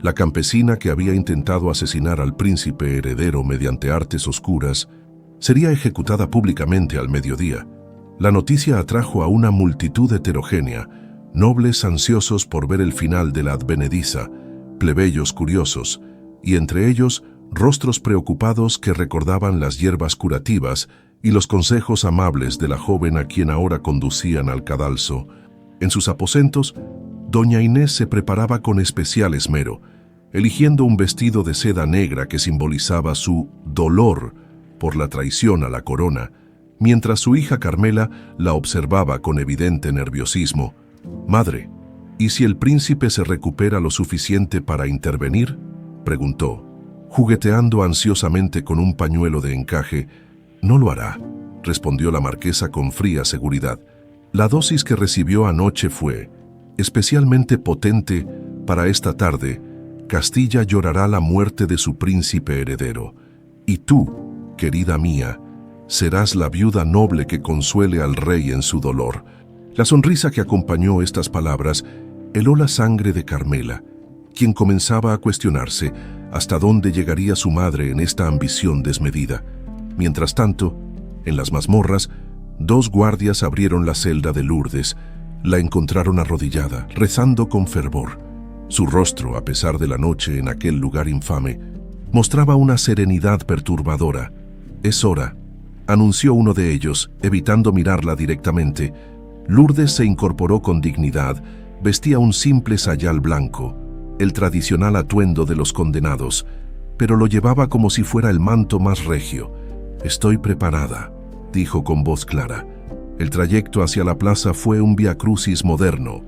la campesina que había intentado asesinar al príncipe heredero mediante artes oscuras, sería ejecutada públicamente al mediodía. La noticia atrajo a una multitud heterogénea, nobles ansiosos por ver el final de la advenediza, plebeyos curiosos, y entre ellos rostros preocupados que recordaban las hierbas curativas y los consejos amables de la joven a quien ahora conducían al cadalso. En sus aposentos, doña Inés se preparaba con especial esmero, eligiendo un vestido de seda negra que simbolizaba su dolor por la traición a la corona, mientras su hija Carmela la observaba con evidente nerviosismo. «Madre, ¿y si el príncipe se recupera lo suficiente para intervenir?», preguntó, jugueteando ansiosamente con un pañuelo de encaje. «No lo hará», respondió la marquesa con fría seguridad. «La dosis que recibió anoche fue especialmente potente para esta tarde. Castilla llorará la muerte de su príncipe heredero. Y tú, querida mía, serás la viuda noble que consuele al rey en su dolor». La sonrisa que acompañó estas palabras heló la sangre de Carmela, quien comenzaba a cuestionarse hasta dónde llegaría su madre en esta ambición desmedida. Mientras tanto, en las mazmorras, 2 guardias abrieron la celda de Lourdes. La encontraron arrodillada, rezando con fervor. Su rostro, a pesar de la noche en aquel lugar infame, mostraba una serenidad perturbadora. «Es hora», anunció uno de ellos, evitando mirarla directamente. Lourdes se incorporó con dignidad. Vestía un simple sayal blanco, el tradicional atuendo de los condenados, pero lo llevaba como si fuera el manto más regio. «Estoy preparada», dijo con voz clara. El trayecto hacia la plaza fue un viacrucis moderno.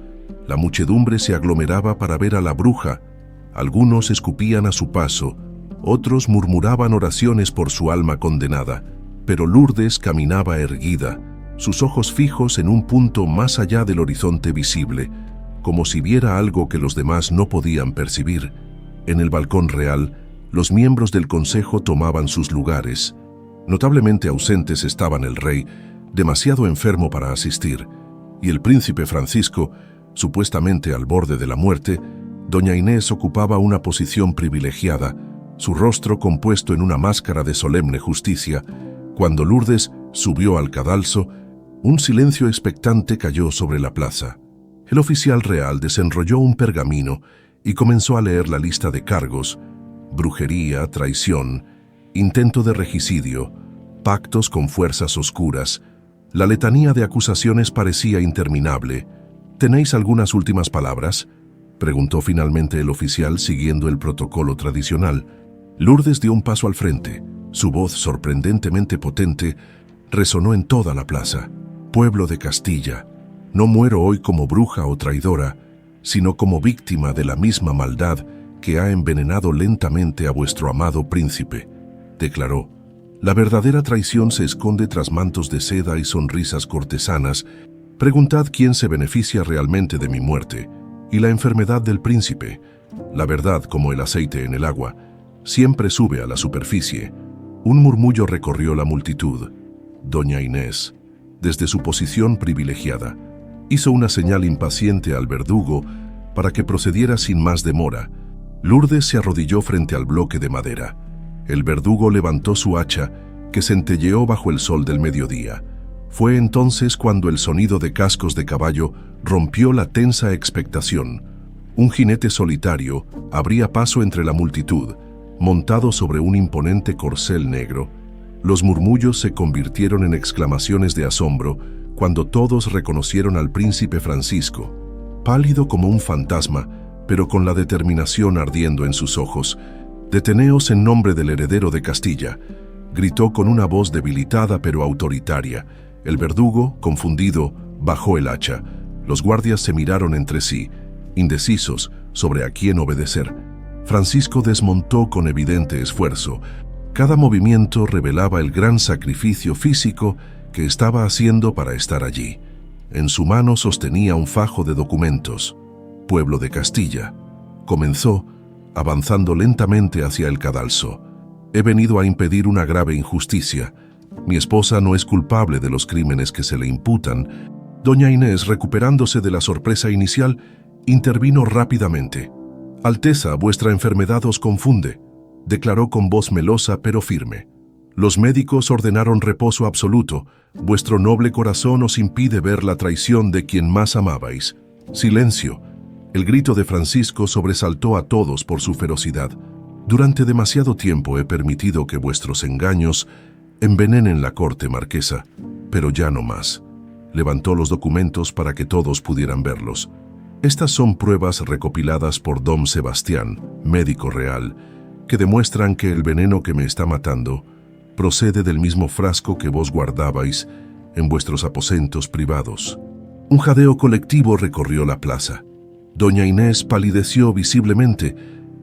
La muchedumbre se aglomeraba para ver a la bruja. Algunos escupían a su paso, otros murmuraban oraciones por su alma condenada, pero Lourdes caminaba erguida, sus ojos fijos en un punto más allá del horizonte visible, como si viera algo que los demás no podían percibir. En el balcón real, los miembros del consejo tomaban sus lugares. Notablemente ausentes estaban el rey, demasiado enfermo para asistir, y el príncipe Francisco, supuestamente al borde de la muerte. Doña Inés ocupaba una posición privilegiada, su rostro compuesto en una máscara de solemne justicia. Cuando Lourdes subió al cadalso, un silencio expectante cayó sobre la plaza. El oficial real desenrolló un pergamino y comenzó a leer la lista de cargos: brujería, traición, intento de regicidio, pactos con fuerzas oscuras. La letanía de acusaciones parecía interminable. «¿Tenéis algunas últimas palabras?», preguntó finalmente el oficial siguiendo el protocolo tradicional. Lourdes dio un paso al frente. Su voz, sorprendentemente potente, resonó en toda la plaza. «Pueblo de Castilla, no muero hoy como bruja o traidora, sino como víctima de la misma maldad que ha envenenado lentamente a vuestro amado príncipe», declaró. «La verdadera traición se esconde tras mantos de seda y sonrisas cortesanas. Preguntad quién se beneficia realmente de mi muerte y la enfermedad del príncipe. La verdad, como el aceite en el agua, siempre sube a la superficie». Un murmullo recorrió la multitud. Doña Inés, desde su posición privilegiada, hizo una señal impaciente al verdugo para que procediera sin más demora. Lourdes se arrodilló frente al bloque de madera. El verdugo levantó su hacha, que centelleó bajo el sol del mediodía. Fue entonces cuando el sonido de cascos de caballo rompió la tensa expectación. Un jinete solitario abría paso entre la multitud, montado sobre un imponente corcel negro. Los murmullos se convirtieron en exclamaciones de asombro cuando todos reconocieron al príncipe Francisco, pálido como un fantasma, pero con la determinación ardiendo en sus ojos. «Deteneos en nombre del heredero de Castilla», gritó con una voz debilitada pero autoritaria. El verdugo, confundido, bajó el hacha. Los guardias se miraron entre sí, indecisos sobre a quién obedecer. Francisco desmontó con evidente esfuerzo. Cada movimiento revelaba el gran sacrificio físico que estaba haciendo para estar allí. En su mano sostenía un fajo de documentos. «Pueblo de Castilla», comenzó, avanzando lentamente hacia el cadalso. «He venido a impedir una grave injusticia. Mi esposa no es culpable de los crímenes que se le imputan». Doña Inés, recuperándose de la sorpresa inicial, intervino rápidamente. «Alteza, vuestra enfermedad os confunde», declaró con voz melosa pero firme. «Los médicos ordenaron reposo absoluto. Vuestro noble corazón os impide ver la traición de quien más amabais». «Silencio». El grito de Francisco sobresaltó a todos por su ferocidad. «Durante demasiado tiempo he permitido que vuestros engaños envenenen la corte, marquesa, pero ya no más». Levantó los documentos para que todos pudieran verlos. «Estas son pruebas recopiladas por Dom Sebastián, médico real, que demuestran que el veneno que me está matando procede del mismo frasco que vos guardabais en vuestros aposentos privados». Un jadeo colectivo recorrió la plaza. Doña Inés palideció visiblemente,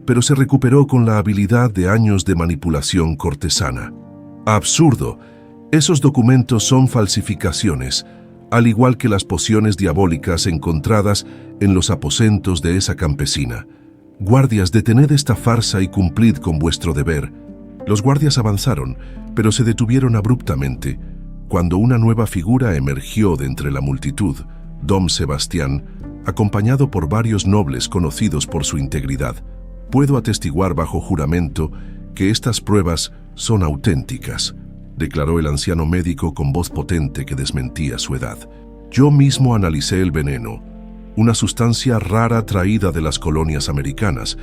pero se recuperó con la habilidad de años de manipulación cortesana. «Absurdo. Esos documentos son falsificaciones, al igual que las pociones diabólicas encontradas en los aposentos de esa campesina. Guardias, detened esta farsa y cumplid con vuestro deber». Los guardias avanzaron, pero se detuvieron abruptamente, cuando una nueva figura emergió de entre la multitud: Dom Sebastián, acompañado por varios nobles conocidos por su integridad. «Puedo atestiguar bajo juramento que estas pruebas son auténticas», declaró el anciano médico con voz potente que desmentía su edad. Yo mismo analicé el veneno, una sustancia rara traída de las colonias americanas,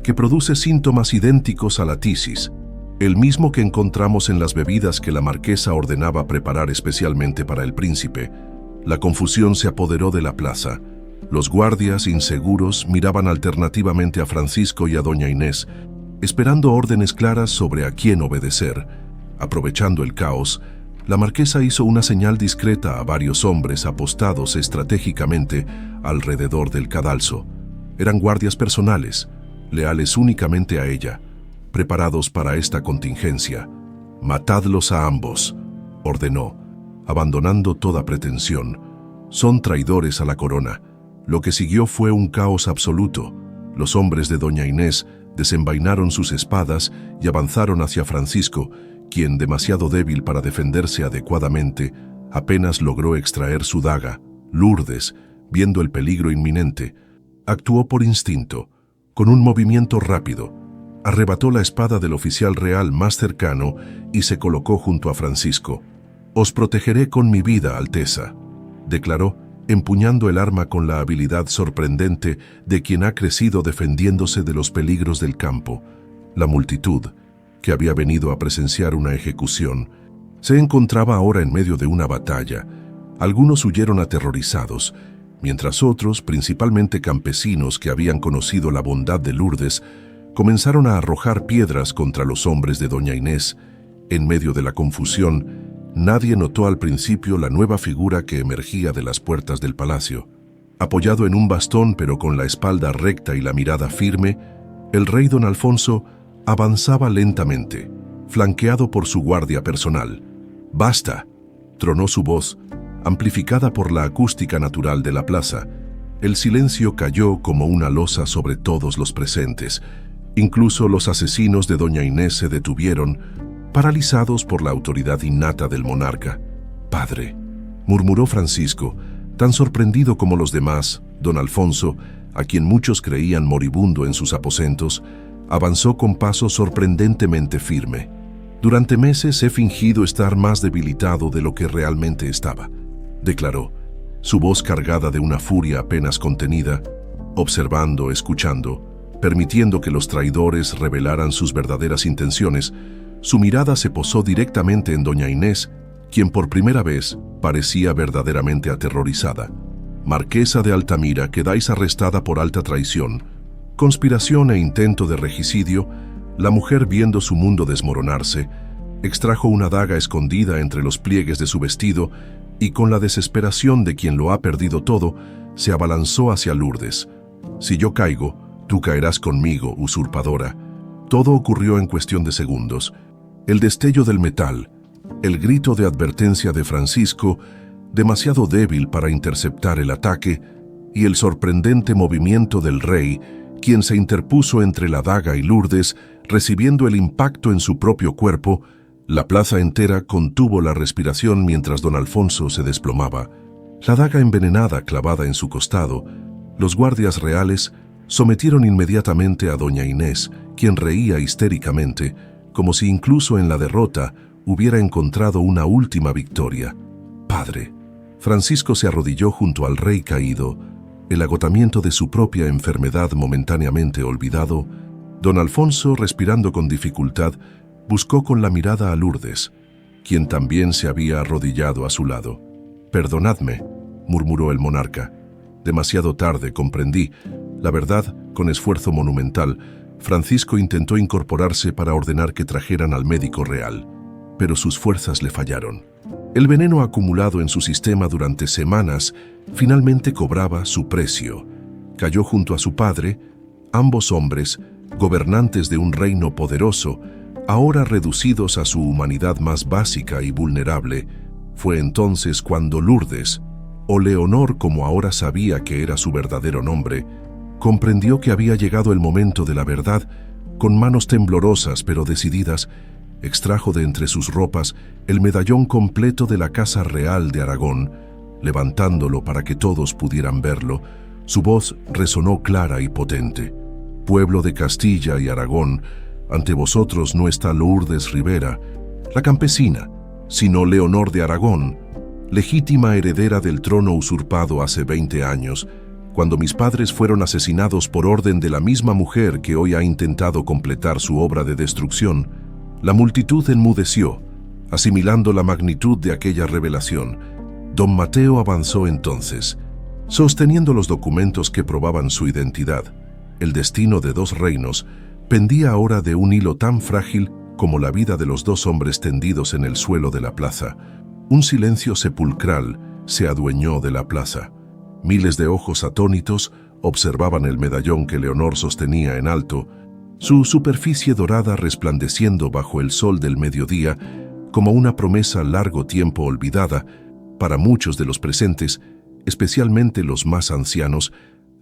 que produce síntomas idénticos a la tisis, el mismo que encontramos en las bebidas que la marquesa ordenaba preparar especialmente para el príncipe. La confusión se apoderó de la plaza. Los guardias, inseguros, miraban alternativamente a Francisco y a doña Inés, esperando órdenes claras sobre a quién obedecer. Aprovechando el caos, la marquesa hizo una señal discreta a varios hombres apostados estratégicamente alrededor del cadalso. Eran guardias personales, leales únicamente a ella, preparados para esta contingencia. «Matadlos a ambos», ordenó, abandonando toda pretensión. «Son traidores a la corona». Lo que siguió fue un caos absoluto. Los hombres de doña Inés desenvainaron sus espadas y avanzaron hacia Francisco, quien, demasiado débil para defenderse adecuadamente, apenas logró extraer su daga. Lourdes, viendo el peligro inminente, actuó por instinto. Con un movimiento rápido, arrebató la espada del oficial real más cercano y se colocó junto a Francisco. «Os protegeré con mi vida, Alteza», declaró, empuñando el arma con la habilidad sorprendente de quien ha crecido defendiéndose de los peligros del campo. La multitud, que había venido a presenciar una ejecución, se encontraba ahora en medio de una batalla. Algunos huyeron aterrorizados, mientras otros, principalmente campesinos que habían conocido la bondad de Lourdes, comenzaron a arrojar piedras contra los hombres de doña Inés. En medio de la confusión, nadie notó al principio la nueva figura que emergía de las puertas del palacio. Apoyado en un bastón pero con la espalda recta y la mirada firme, el rey don Alfonso avanzaba lentamente, flanqueado por su guardia personal. «¡Basta!», tronó su voz, amplificada por la acústica natural de la plaza. El silencio cayó como una losa sobre todos los presentes. Incluso los asesinos de doña Inés se detuvieron, paralizados por la autoridad innata del monarca. «Padre», murmuró Francisco, tan sorprendido como los demás. Don Alfonso, a quien muchos creían moribundo en sus aposentos, avanzó con paso sorprendentemente firme. «Durante meses he fingido estar más debilitado de lo que realmente estaba», declaró, su voz cargada de una furia apenas contenida, observando, escuchando, permitiendo que los traidores revelaran sus verdaderas intenciones. Su mirada se posó directamente en doña Inés, quien por primera vez parecía verdaderamente aterrorizada. «Marquesa de Altamira, quedáis arrestada por alta traición, conspiración e intento de regicidio». La mujer, viendo su mundo desmoronarse, extrajo una daga escondida entre los pliegues de su vestido y, con la desesperación de quien lo ha perdido todo, se abalanzó hacia Lourdes. «Si yo caigo, tú caerás conmigo, usurpadora». Todo ocurrió en cuestión de segundos. El destello del metal, el grito de advertencia de Francisco, demasiado débil para interceptar el ataque, y el sorprendente movimiento del rey, quien se interpuso entre la daga y Lourdes, recibiendo el impacto en su propio cuerpo. La plaza entera contuvo la respiración mientras don Alfonso se desplomaba. La daga envenenada clavada en su costado, los guardias reales sometieron inmediatamente a doña Inés, quien reía histéricamente, como si incluso en la derrota hubiera encontrado una última victoria. «Padre». Francisco se arrodilló junto al rey caído, el agotamiento de su propia enfermedad momentáneamente olvidado. Don Alfonso, respirando con dificultad, buscó con la mirada a Lourdes, quien también se había arrodillado a su lado. «Perdonadme», murmuró el monarca. «Demasiado tarde, comprendí. La verdad, con esfuerzo monumental, Francisco intentó incorporarse para ordenar que trajeran al médico real, pero sus fuerzas le fallaron. El veneno acumulado en su sistema durante semanas finalmente cobraba su precio. Cayó junto a su padre, ambos hombres, gobernantes de un reino poderoso, ahora reducidos a su humanidad más básica y vulnerable. Fue entonces cuando Lourdes, o Leonor como ahora sabía que era su verdadero nombre, comprendió que había llegado el momento de la verdad. Con manos temblorosas pero decididas, extrajo de entre sus ropas el medallón completo de la Casa Real de Aragón. Levantándolo para que todos pudieran verlo, su voz resonó clara y potente. «Pueblo de Castilla y Aragón, ante vosotros no está Lourdes Rivera, la campesina, sino Leonor de Aragón, legítima heredera del trono usurpado hace 20 años, cuando mis padres fueron asesinados por orden de la misma mujer que hoy ha intentado completar su obra de destrucción. La multitud enmudeció, asimilando la magnitud de aquella revelación. Don Mateo avanzó entonces, sosteniendo los documentos que probaban su identidad. El destino de 2 reinos pendía ahora de un hilo tan frágil como la vida de los 2 hombres tendidos en el suelo de la plaza. Un silencio sepulcral se adueñó de la plaza. Miles de ojos atónitos observaban el medallón que Leonor sostenía en alto, su superficie dorada resplandeciendo bajo el sol del mediodía como una promesa largo tiempo olvidada. Para muchos de los presentes, especialmente los más ancianos,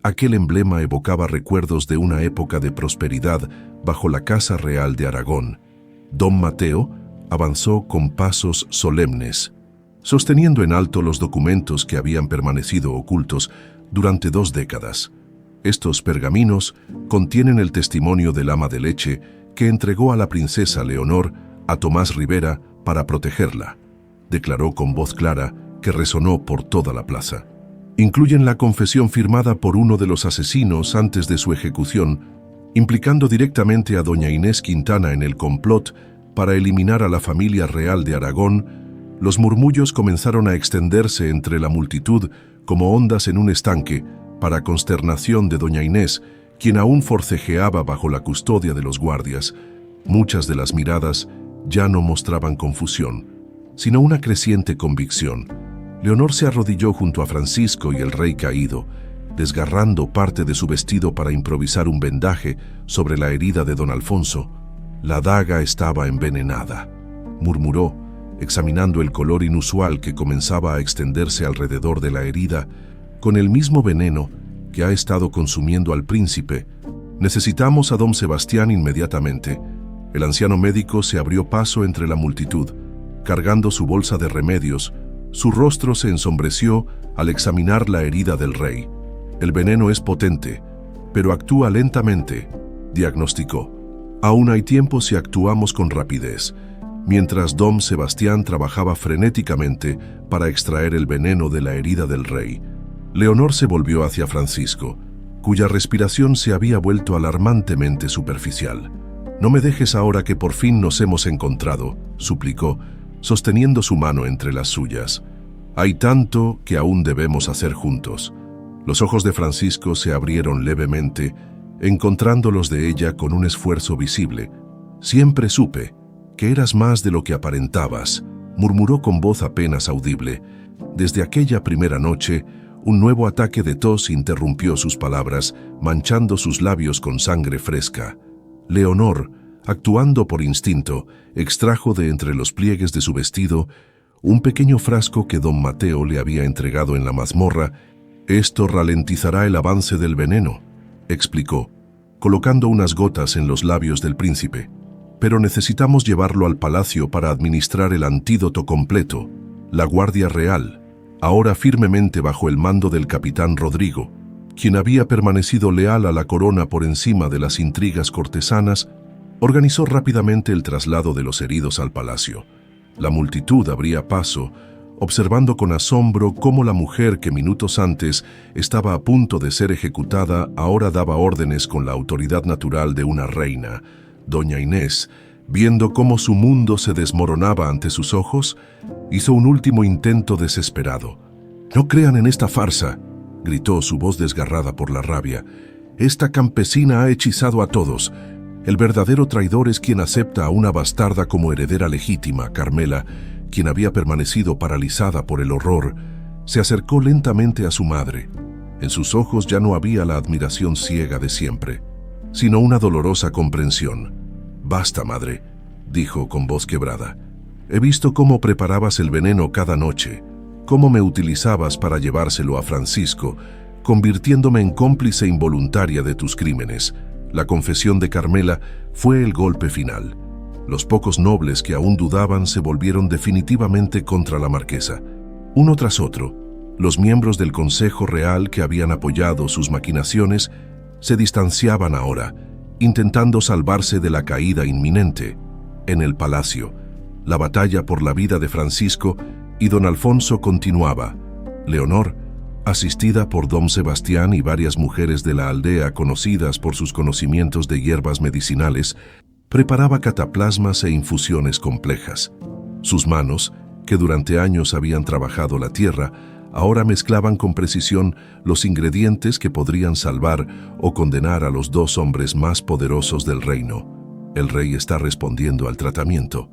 aquel emblema evocaba recuerdos de una época de prosperidad bajo la Casa Real de Aragón. Don Mateo avanzó con pasos solemnes, sosteniendo en alto los documentos que habían permanecido ocultos durante 2 décadas. Estos pergaminos contienen el testimonio del ama de leche que entregó a la princesa Leonor a Tomás Rivera para protegerla, declaró con voz clara que resonó por toda la plaza. Incluyen la confesión firmada por uno de los asesinos antes de su ejecución, implicando directamente a doña Inés Quintana en el complot para eliminar a la familia real de Aragón. Los murmullos comenzaron a extenderse entre la multitud como ondas en un estanque, para consternación de doña Inés, quien aún forcejeaba bajo la custodia de los guardias. Muchas de las miradas ya no mostraban confusión, sino una creciente convicción. Leonor se arrodilló junto a Francisco y el rey caído, desgarrando parte de su vestido para improvisar un vendaje sobre la herida de don Alfonso. La daga estaba envenenada, murmuró, examinando el color inusual que comenzaba a extenderse alrededor de la herida, con el mismo veneno que ha estado consumiendo al príncipe. Necesitamos a don Sebastián inmediatamente. El anciano médico se abrió paso entre la multitud, cargando su bolsa de remedios. Su rostro se ensombreció al examinar la herida del rey. El veneno es potente, pero actúa lentamente, diagnosticó. Aún hay tiempo si actuamos con rapidez. Mientras don Sebastián trabajaba frenéticamente para extraer el veneno de la herida del rey, Leonor se volvió hacia Francisco, cuya respiración se había vuelto alarmantemente superficial. «No me dejes ahora que por fin nos hemos encontrado», suplicó, sosteniendo su mano entre las suyas. «Hay tanto que aún debemos hacer juntos». Los ojos de Francisco se abrieron levemente, encontrando los de ella con un esfuerzo visible. «Siempre supe que eras más de lo que aparentabas», murmuró con voz apenas audible. Desde aquella primera noche, un nuevo ataque de tos interrumpió sus palabras, manchando sus labios con sangre fresca. Leonor, actuando por instinto, extrajo de entre los pliegues de su vestido un pequeño frasco que don Mateo le había entregado en la mazmorra. «Esto ralentizará el avance del veneno», explicó, colocando unas gotas en los labios del príncipe. «Pero necesitamos llevarlo al palacio para administrar el antídoto completo». La Guardia Real, ahora firmemente bajo el mando del capitán Rodrigo, quien había permanecido leal a la corona por encima de las intrigas cortesanas, organizó rápidamente el traslado de los heridos al palacio. La multitud abría paso, observando con asombro cómo la mujer que minutos antes estaba a punto de ser ejecutada ahora daba órdenes con la autoridad natural de una reina. Doña Inés, viendo cómo su mundo se desmoronaba ante sus ojos, hizo un último intento desesperado. «No crean en esta farsa», gritó, su voz desgarrada por la rabia. «Esta campesina ha hechizado a todos. El verdadero traidor es quien acepta a una bastarda como heredera legítima». Carmela, quien había permanecido paralizada por el horror, se acercó lentamente a su madre. En sus ojos ya no había la admiración ciega de siempre, sino una dolorosa comprensión. «Basta, madre», dijo con voz quebrada. «He visto cómo preparabas el veneno cada noche, cómo me utilizabas para llevárselo a Francisco, convirtiéndome en cómplice involuntaria de tus crímenes». La confesión de Carmela fue el golpe final. Los pocos nobles que aún dudaban se volvieron definitivamente contra la marquesa. Uno tras otro, los miembros del Consejo Real que habían apoyado sus maquinaciones se distanciaban ahora, intentando salvarse de la caída inminente. En el palacio, la batalla por la vida de Francisco, y don Alfonso continuaba. Leonor, asistida por don Sebastián y varias mujeres de la aldea conocidas por sus conocimientos de hierbas medicinales, preparaba cataplasmas e infusiones complejas. Sus manos, que durante años habían trabajado la tierra, ahora mezclaban con precisión los ingredientes que podrían salvar o condenar a los dos hombres más poderosos del reino. El rey está respondiendo al tratamiento,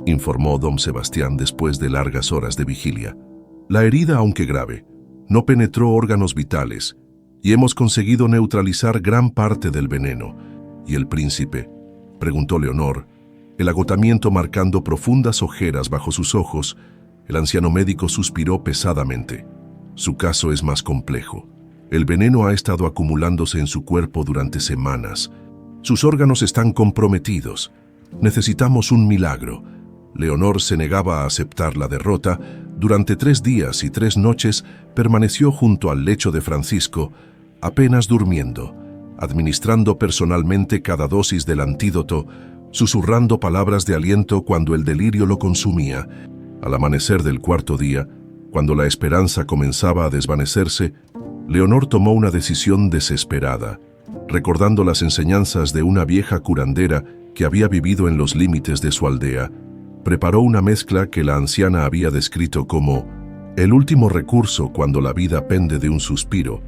informó don Sebastián después de largas horas de vigilia. La herida, aunque grave, no penetró órganos vitales y hemos conseguido neutralizar gran parte del veneno. ¿Y el príncipe?, preguntó Leonor, el agotamiento marcando profundas ojeras bajo sus ojos. El anciano médico suspiró pesadamente. Su caso es más complejo. El veneno ha estado acumulándose en su cuerpo durante semanas. Sus órganos están comprometidos. Necesitamos un milagro. Leonor se negaba a aceptar la derrota. Durante 3 días y 3 noches permaneció junto al lecho de Francisco, apenas durmiendo, administrando personalmente cada dosis del antídoto, susurrando palabras de aliento cuando el delirio lo consumía. Al amanecer del 4.º día, cuando la esperanza comenzaba a desvanecerse, Leonor tomó una decisión desesperada, recordando las enseñanzas de una vieja curandera que había vivido en los límites de su aldea. Preparó una mezcla que la anciana había descrito como el último recurso cuando la vida pende de un suspiro.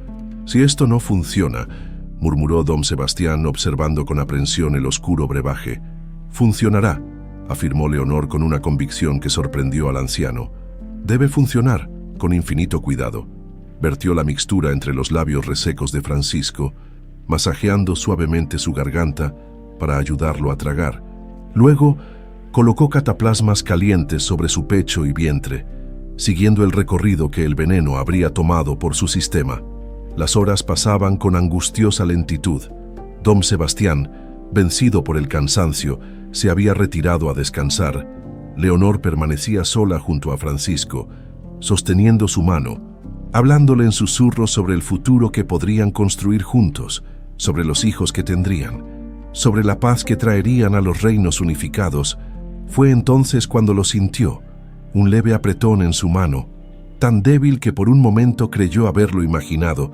Si esto no funciona, murmuró don Sebastián observando con aprensión el oscuro brebaje. Funcionará, afirmó Leonor con una convicción que sorprendió al anciano. Debe funcionar, con infinito cuidado. Vertió la mixtura entre los labios resecos de Francisco, masajeando suavemente su garganta para ayudarlo a tragar. Luego, colocó cataplasmas calientes sobre su pecho y vientre, siguiendo el recorrido que el veneno habría tomado por su sistema. Las horas pasaban con angustiosa lentitud. Don Sebastián, vencido por el cansancio, se había retirado a descansar. Leonor permanecía sola junto a Francisco, sosteniendo su mano, hablándole en susurros sobre el futuro que podrían construir juntos, sobre los hijos que tendrían, sobre la paz que traerían a los reinos unificados. Fue entonces cuando lo sintió, un leve apretón en su mano, tan débil que por un momento creyó haberlo imaginado,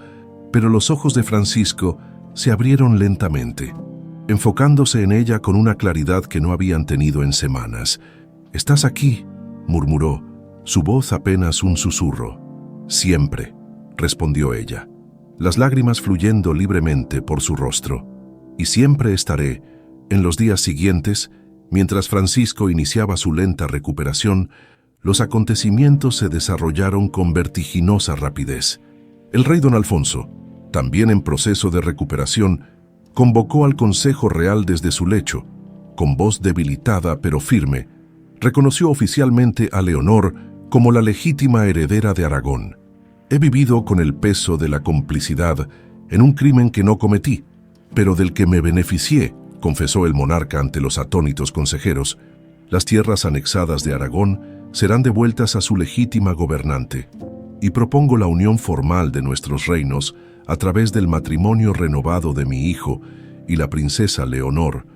pero los ojos de Francisco se abrieron lentamente, enfocándose en ella con una claridad que no habían tenido en semanas. «¿Estás aquí?», murmuró, su voz apenas un susurro. «Siempre», respondió ella, las lágrimas fluyendo libremente por su rostro. «Y siempre estaré». En los días siguientes, mientras Francisco iniciaba su lenta recuperación, los acontecimientos se desarrollaron con vertiginosa rapidez. El rey don Alfonso, también en proceso de recuperación, convocó al Consejo Real desde su lecho. Con voz debilitada pero firme, reconoció oficialmente a Leonor como la legítima heredera de Aragón. «He vivido con el peso de la complicidad en un crimen que no cometí, pero del que me beneficié», confesó el monarca ante los atónitos consejeros. «Las tierras anexadas de Aragón serán devueltas a su legítima gobernante, y propongo la unión formal de nuestros reinos a través del matrimonio renovado de mi hijo y la princesa Leonor».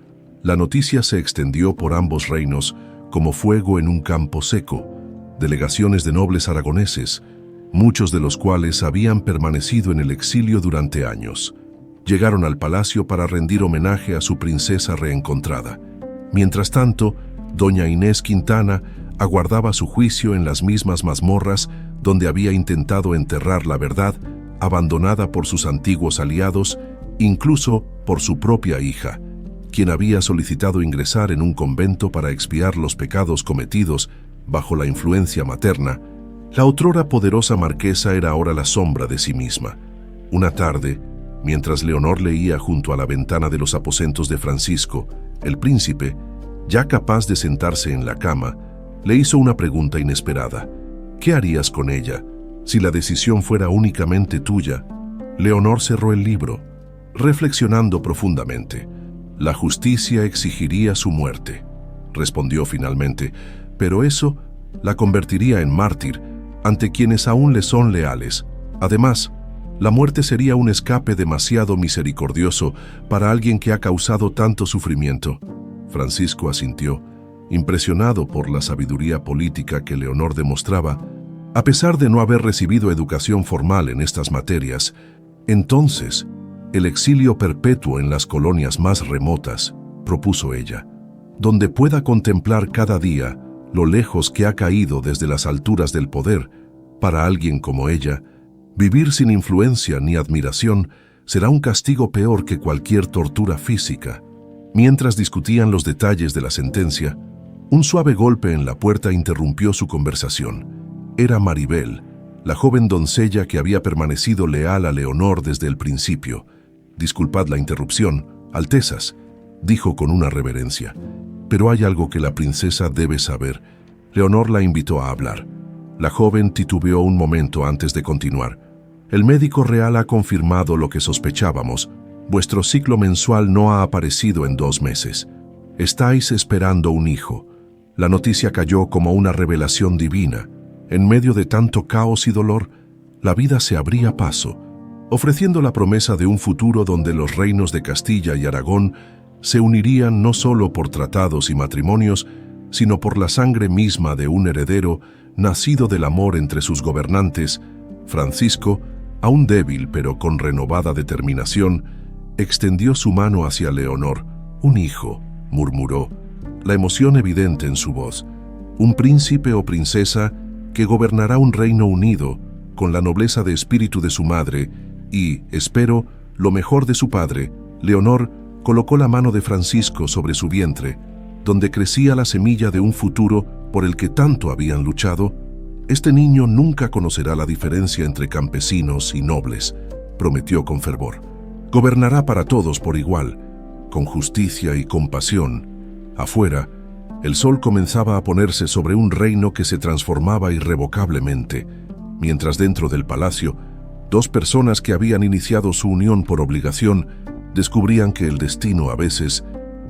La noticia se extendió por ambos reinos como fuego en un campo seco. Delegaciones de nobles aragoneses, muchos de los cuales habían permanecido en el exilio durante años, llegaron al palacio para rendir homenaje a su princesa reencontrada. Mientras tanto, doña Inés Quintana aguardaba su juicio en las mismas mazmorras donde había intentado enterrar la verdad, abandonada por sus antiguos aliados, incluso por su propia hija, quien había solicitado ingresar en un convento para expiar los pecados cometidos bajo la influencia materna. La otrora poderosa marquesa era ahora la sombra de sí misma. Una tarde, mientras Leonor leía junto a la ventana de los aposentos de Francisco, el príncipe, ya capaz de sentarse en la cama, le hizo una pregunta inesperada. «¿Qué harías con ella si la decisión fuera únicamente tuya?» Leonor cerró el libro, reflexionando profundamente. «La justicia exigiría su muerte», respondió finalmente, «pero eso la convertiría en mártir ante quienes aún le son leales. Además, la muerte sería un escape demasiado misericordioso para alguien que ha causado tanto sufrimiento». Francisco asintió, impresionado por la sabiduría política que Leonor demostraba, a pesar de no haber recibido educación formal en estas materias. Entonces, el exilio perpetuo en las colonias más remotas, propuso ella, donde pueda contemplar cada día lo lejos que ha caído desde las alturas del poder. Para alguien como ella, vivir sin influencia ni admiración será un castigo peor que cualquier tortura física. Mientras discutían los detalles de la sentencia, un suave golpe en la puerta interrumpió su conversación. Era Maribel, la joven doncella que había permanecido leal a Leonor desde el principio. «Disculpad la interrupción, Altezas», dijo con una reverencia, «pero hay algo que la princesa debe saber». Leonor la invitó a hablar. La joven titubeó un momento antes de continuar. «El médico real ha confirmado lo que sospechábamos. Vuestro ciclo mensual no ha aparecido en 2 meses. Estáis esperando un hijo». La noticia cayó como una revelación divina. En medio de tanto caos y dolor, la vida se abría paso, ofreciendo la promesa de un futuro donde los reinos de Castilla y Aragón se unirían no solo por tratados y matrimonios, sino por la sangre misma de un heredero nacido del amor entre sus gobernantes. Francisco, aún débil pero con renovada determinación, extendió su mano hacia Leonor. «Un hijo», murmuró, la emoción evidente en su voz. «Un príncipe o princesa que gobernará un reino unido, con la nobleza de espíritu de su madre y, espero, lo mejor de su padre». Leonor colocó la mano de Francisco sobre su vientre, donde crecía la semilla de un futuro por el que tanto habían luchado. «Este niño nunca conocerá la diferencia entre campesinos y nobles», prometió con fervor. «Gobernará para todos por igual, con justicia y compasión». Afuera, el sol comenzaba a ponerse sobre un reino que se transformaba irrevocablemente, mientras dentro del palacio, 2 personas que habían iniciado su unión por obligación descubrían que el destino a veces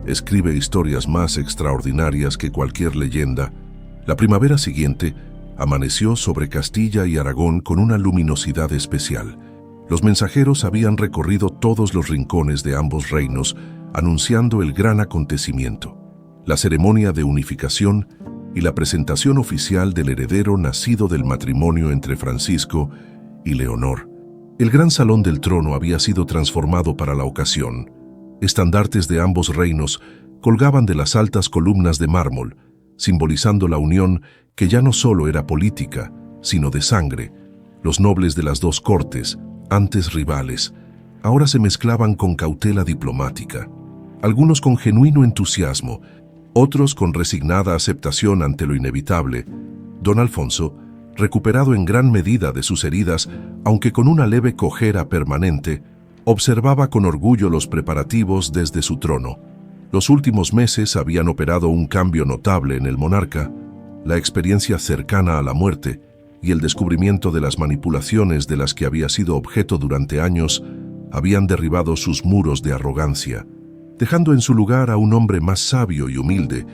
escribe historias más extraordinarias que cualquier leyenda. La primavera siguiente amaneció sobre Castilla y Aragón con una luminosidad especial. Los mensajeros habían recorrido todos los rincones de ambos reinos, anunciando el gran acontecimiento, la ceremonia de unificación y la presentación oficial del heredero nacido del matrimonio entre Francisco y Leonor. El gran salón del trono había sido transformado para la ocasión. Estandartes de ambos reinos colgaban de las altas columnas de mármol, simbolizando la unión que ya no solo era política, sino de sangre. Los nobles de las 2 cortes, antes rivales, ahora se mezclaban con cautela diplomática, algunos con genuino entusiasmo, otros con resignada aceptación ante lo inevitable. Don Alfonso, recuperado en gran medida de sus heridas, aunque con una leve cojera permanente, observaba con orgullo los preparativos desde su trono. Los últimos meses habían operado un cambio notable en el monarca. La experiencia cercana a la muerte y el descubrimiento de las manipulaciones de las que había sido objeto durante años habían derribado sus muros de arrogancia, dejando en su lugar a un hombre más sabio y humilde.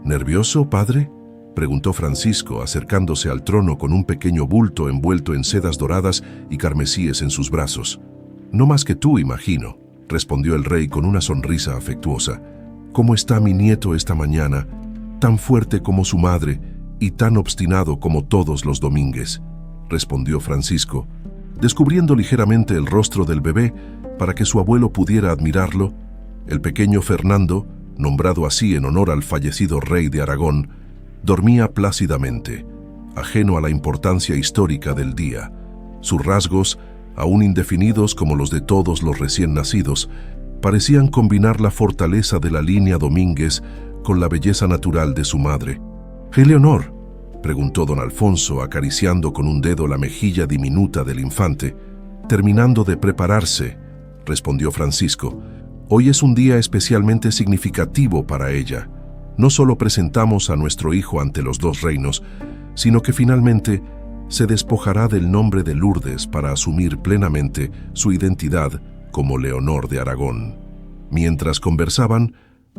«¿Nervioso, padre?», preguntó Francisco, acercándose al trono con un pequeño bulto envuelto en sedas doradas y carmesíes en sus brazos. «No más que tú, imagino», respondió el rey con una sonrisa afectuosa. «¿Cómo está mi nieto esta mañana? Tan fuerte como su madre y tan obstinado como todos los Domínguez», respondió Francisco, descubriendo ligeramente el rostro del bebé para que su abuelo pudiera admirarlo. El pequeño Fernando, nombrado así en honor al fallecido rey de Aragón, dormía plácidamente, ajeno a la importancia histórica del día. Sus rasgos, aún indefinidos como los de todos los recién nacidos, parecían combinar la fortaleza de la línea Domínguez con la belleza natural de su madre. «¿Leonor?», preguntó don Alfonso, acariciando con un dedo la mejilla diminuta del infante. «Terminando de prepararse», respondió Francisco. «Hoy es un día especialmente significativo para ella. No solo presentamos a nuestro hijo ante los 2 reinos, sino que finalmente se despojará del nombre de Lourdes para asumir plenamente su identidad como Leonor de Aragón». Mientras conversaban,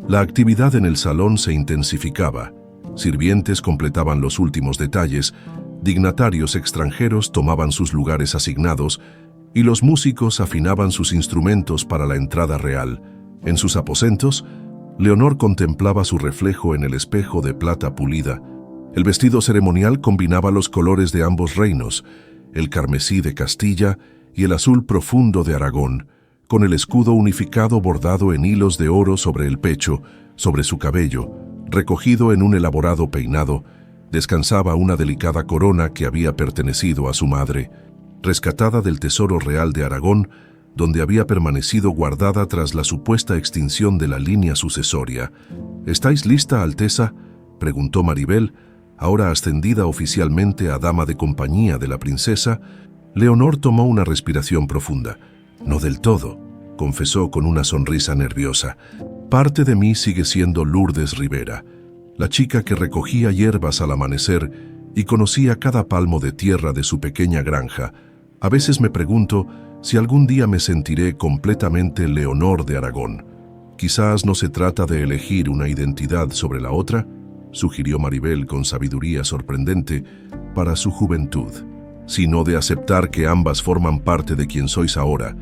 la actividad en el salón se intensificaba. Sirvientes completaban los últimos detalles, dignatarios extranjeros tomaban sus lugares asignados y los músicos afinaban sus instrumentos para la entrada real. En sus aposentos, Leonor contemplaba su reflejo en el espejo de plata pulida. El vestido ceremonial combinaba los colores de ambos reinos, el carmesí de Castilla y el azul profundo de Aragón, con el escudo unificado bordado en hilos de oro sobre el pecho, sobre su cabello, recogido en un elaborado peinado, descansaba una delicada corona que había pertenecido a su madre, rescatada del tesoro real de Aragón, donde había permanecido guardada tras la supuesta extinción de la línea sucesoria. «¿Estáis lista, Alteza?», preguntó Maribel, ahora ascendida oficialmente a dama de compañía de la princesa. Leonor tomó una respiración profunda. «No del todo», confesó con una sonrisa nerviosa. «Parte de mí sigue siendo Lourdes Rivera, la chica que recogía hierbas al amanecer y conocía cada palmo de tierra de su pequeña granja. A veces me pregunto si algún día me sentiré completamente Leonor de Aragón. Quizás no se trata de elegir una identidad sobre la otra», sugirió Maribel con sabiduría sorprendente para su juventud, «sino de aceptar que ambas forman parte de quien sois ahora».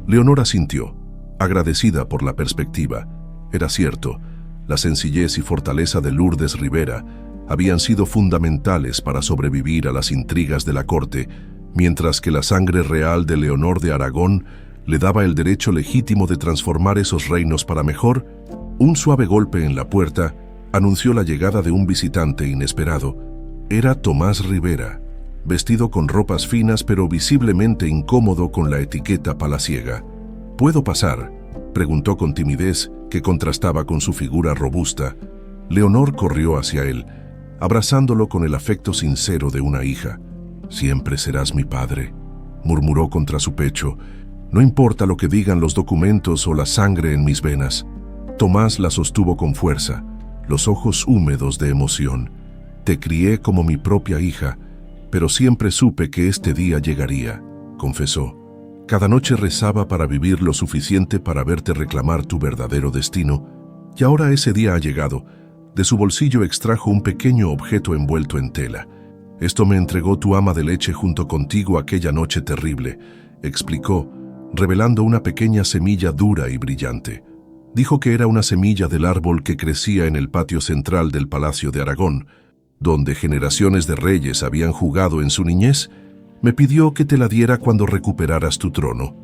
Leonor asintió, agradecida por la perspectiva. Era cierto, la sencillez y fortaleza de Lourdes Rivera habían sido fundamentales para sobrevivir a las intrigas de la corte, mientras que la sangre real de Leonor de Aragón le daba el derecho legítimo de transformar esos reinos para mejor. Un suave golpe en la puerta anunció la llegada de un visitante inesperado. Era Tomás Rivera, vestido con ropas finas pero visiblemente incómodo con la etiqueta palaciega. «¿Puedo pasar?», preguntó con timidez que contrastaba con su figura robusta. Leonor corrió hacia él, abrazándolo con el afecto sincero de una hija. «Siempre serás mi padre», murmuró contra su pecho. «No importa lo que digan los documentos o la sangre en mis venas». Tomás la sostuvo con fuerza, los ojos húmedos de emoción. «Te crié como mi propia hija, pero siempre supe que este día llegaría», confesó. «Cada noche rezaba para vivir lo suficiente para verte reclamar tu verdadero destino, y ahora ese día ha llegado». De su bolsillo extrajo un pequeño objeto envuelto en tela. «Esto me entregó tu ama de leche junto contigo aquella noche terrible», explicó, revelando una pequeña semilla dura y brillante. Dijo que era una semilla del árbol que crecía en el patio central del Palacio de Aragón, donde generaciones de reyes habían jugado en su niñez. «Me pidió que te la diera cuando recuperaras tu trono,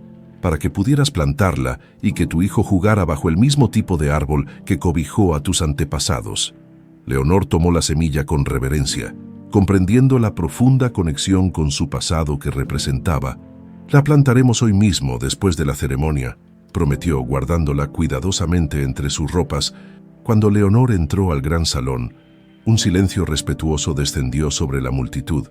para que pudieras plantarla y que tu hijo jugara bajo el mismo tipo de árbol que cobijó a tus antepasados». Leonor tomó la semilla con reverencia, comprendiendo la profunda conexión con su pasado que representaba. «La plantaremos hoy mismo después de la ceremonia», prometió, guardándola cuidadosamente entre sus ropas. Cuando Leonor entró al gran salón, un silencio respetuoso descendió sobre la multitud.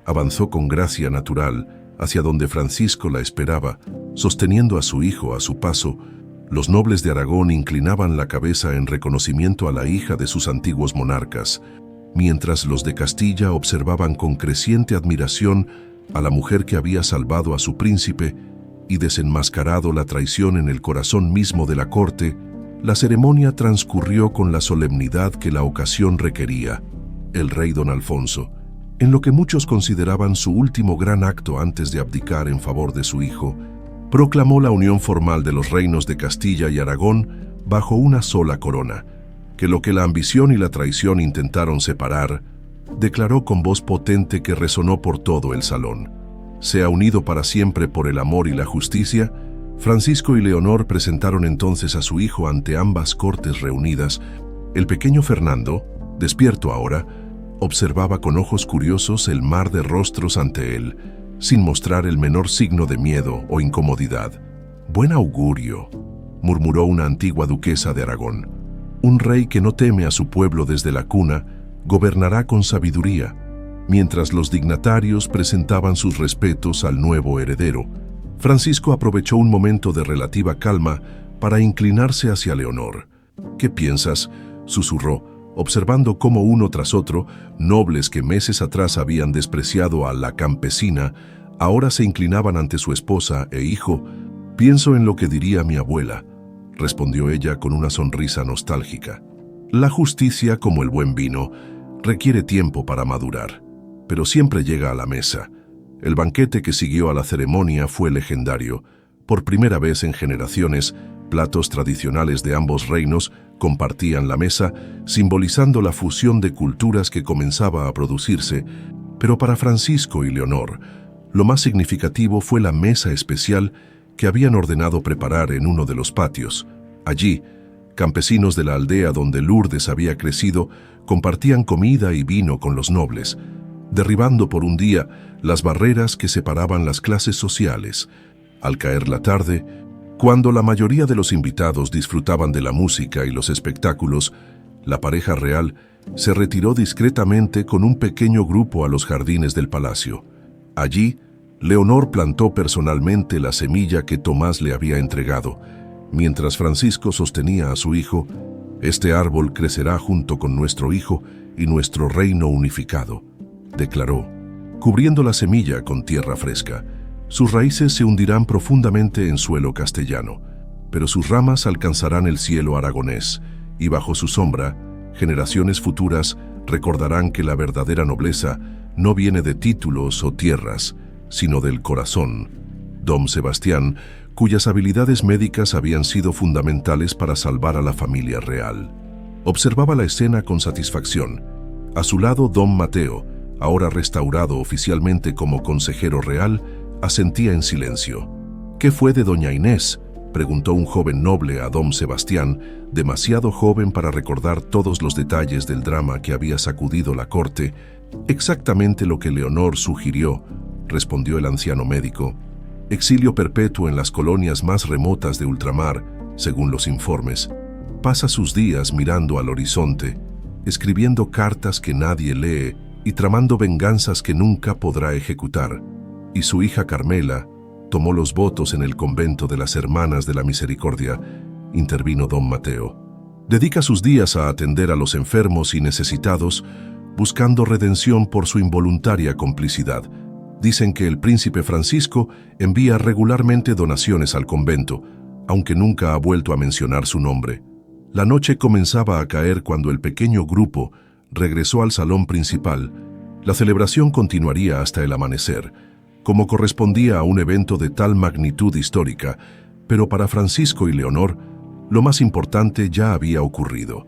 Avanzó con gracia natural hacia donde Francisco la esperaba, sosteniendo a su hijo a su paso. Los nobles de Aragón inclinaban la cabeza en reconocimiento a la hija de sus antiguos monarcas, mientras los de Castilla observaban con creciente admiración a la mujer que había salvado a su príncipe y desenmascarado la traición en el corazón mismo de la corte. La ceremonia transcurrió con la solemnidad que la ocasión requería. El rey don Alfonso, en lo que muchos consideraban su último gran acto antes de abdicar en favor de su hijo, proclamó la unión formal de los reinos de Castilla y Aragón bajo una sola corona, que lo que la ambición y la traición intentaron separar, declaró con voz potente que resonó por todo el salón. «Sea unido para siempre por el amor y la justicia». Francisco y Leonor presentaron entonces a su hijo ante ambas cortes reunidas. El pequeño Fernando, despierto ahora, observaba con ojos curiosos el mar de rostros ante él, sin mostrar el menor signo de miedo o incomodidad. «Buen augurio», murmuró una antigua duquesa de Aragón. «Un rey que no teme a su pueblo desde la cuna, gobernará con sabiduría», mientras los dignatarios presentaban sus respetos al nuevo heredero. Francisco aprovechó un momento de relativa calma para inclinarse hacia Leonor. «¿Qué piensas?», susurró, observando cómo uno tras otro, nobles que meses atrás habían despreciado a la campesina, ahora se inclinaban ante su esposa e hijo. «Pienso en lo que diría mi abuela», respondió ella con una sonrisa nostálgica. «La justicia, como el buen vino, requiere tiempo para madurar, pero siempre llega a la mesa». El banquete que siguió a la ceremonia fue legendario. Por primera vez en generaciones, platos tradicionales de ambos reinos Compartían la mesa, simbolizando la fusión de culturas que comenzaba a producirse, pero para Francisco y Leonor, lo más significativo fue la mesa especial que habían ordenado preparar en uno de los patios. Allí, campesinos de la aldea donde Lourdes había crecido compartían comida y vino con los nobles, derribando por un día las barreras que separaban las clases sociales. Al caer la tarde, cuando la mayoría de los invitados disfrutaban de la música y los espectáculos, la pareja real se retiró discretamente con un pequeño grupo a los jardines del palacio. Allí, Leonor plantó personalmente la semilla que Tomás le había entregado, mientras Francisco sostenía a su hijo: «Este árbol crecerá junto con nuestro hijo y nuestro reino unificado», declaró, cubriendo la semilla con tierra fresca. Sus raíces se hundirán profundamente en suelo castellano, pero sus ramas alcanzarán el cielo aragonés, y bajo su sombra, generaciones futuras recordarán que la verdadera nobleza no viene de títulos o tierras, sino del corazón. Don Sebastián, cuyas habilidades médicas habían sido fundamentales para salvar a la familia real, observaba la escena con satisfacción. A su lado, don Mateo, ahora restaurado oficialmente como consejero real, asentía en silencio. «¿Qué fue de doña Inés?», preguntó un joven noble a don Sebastián, demasiado joven para recordar todos los detalles del drama que había sacudido la corte. «Exactamente lo que Leonor sugirió», respondió el anciano médico. «Exilio perpetuo en las colonias más remotas de ultramar, según los informes. Pasa sus días mirando al horizonte, escribiendo cartas que nadie lee y tramando venganzas que nunca podrá ejecutar. Y su hija Carmela tomó los votos en el convento de las Hermanas de la Misericordia», intervino don Mateo. «Dedica sus días a atender a los enfermos y necesitados, buscando redención por su involuntaria complicidad. Dicen que el príncipe Francisco envía regularmente donaciones al convento, aunque nunca ha vuelto a mencionar su nombre». La noche comenzaba a caer cuando el pequeño grupo regresó al salón principal. La celebración continuaría hasta el amanecer, como correspondía a un evento de tal magnitud histórica, pero para Francisco y Leonor, lo más importante ya había ocurrido: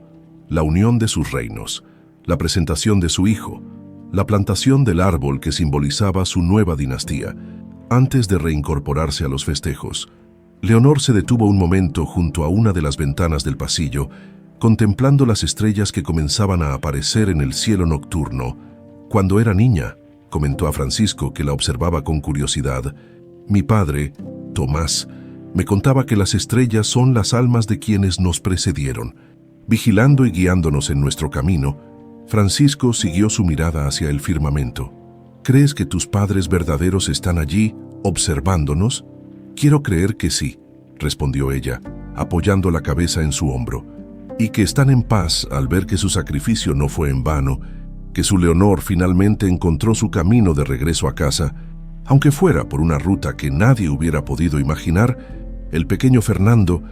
la unión de sus reinos, la presentación de su hijo, la plantación del árbol que simbolizaba su nueva dinastía. Antes de reincorporarse a los festejos, Leonor se detuvo un momento junto a una de las ventanas del pasillo, contemplando las estrellas que comenzaban a aparecer en el cielo nocturno. «Cuando era niña», comentó a Francisco, que la observaba con curiosidad, «mi padre, Tomás, me contaba que las estrellas son las almas de quienes nos precedieron». Vigilando y guiándonos en nuestro camino, Francisco siguió su mirada hacia el firmamento. «¿Crees que tus padres verdaderos están allí, observándonos?» «Quiero creer que sí», respondió ella, apoyando la cabeza en su hombro, «y que están en paz al ver que su sacrificio no fue en vano, que su Leonor finalmente encontró su camino de regreso a casa, aunque fuera por una ruta que nadie hubiera podido imaginar». El pequeño Fernando,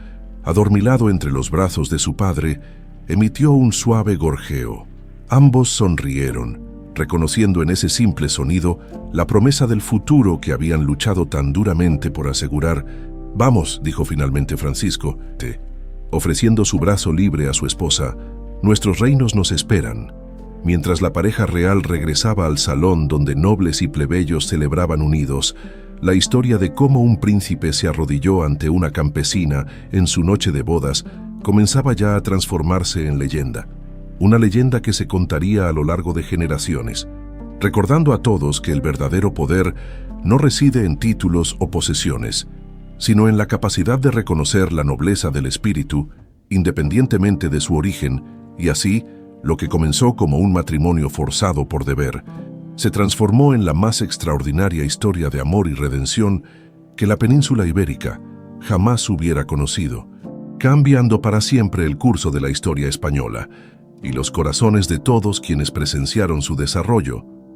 adormilado entre los brazos de su padre, emitió un suave gorjeo. Ambos sonrieron, reconociendo en ese simple sonido la promesa del futuro que habían luchado tan duramente por asegurar. «Vamos», dijo finalmente Francisco, ofreciendo su brazo libre a su esposa, «nuestros reinos nos esperan». Mientras la pareja real regresaba al salón donde nobles y plebeyos celebraban unidos, la historia de cómo un príncipe se arrodilló ante una campesina en su noche de bodas comenzaba ya a transformarse en leyenda. Una leyenda que se contaría a lo largo de generaciones, recordando a todos que el verdadero poder no reside en títulos o posesiones, sino en la capacidad de reconocer la nobleza del espíritu, independientemente de su origen, y así, lo que comenzó como un matrimonio forzado por deber, se transformó en la más extraordinaria historia de amor y redención que la península ibérica jamás hubiera conocido, cambiando para siempre el curso de la historia española y los corazones de todos quienes presenciaron su desarrollo.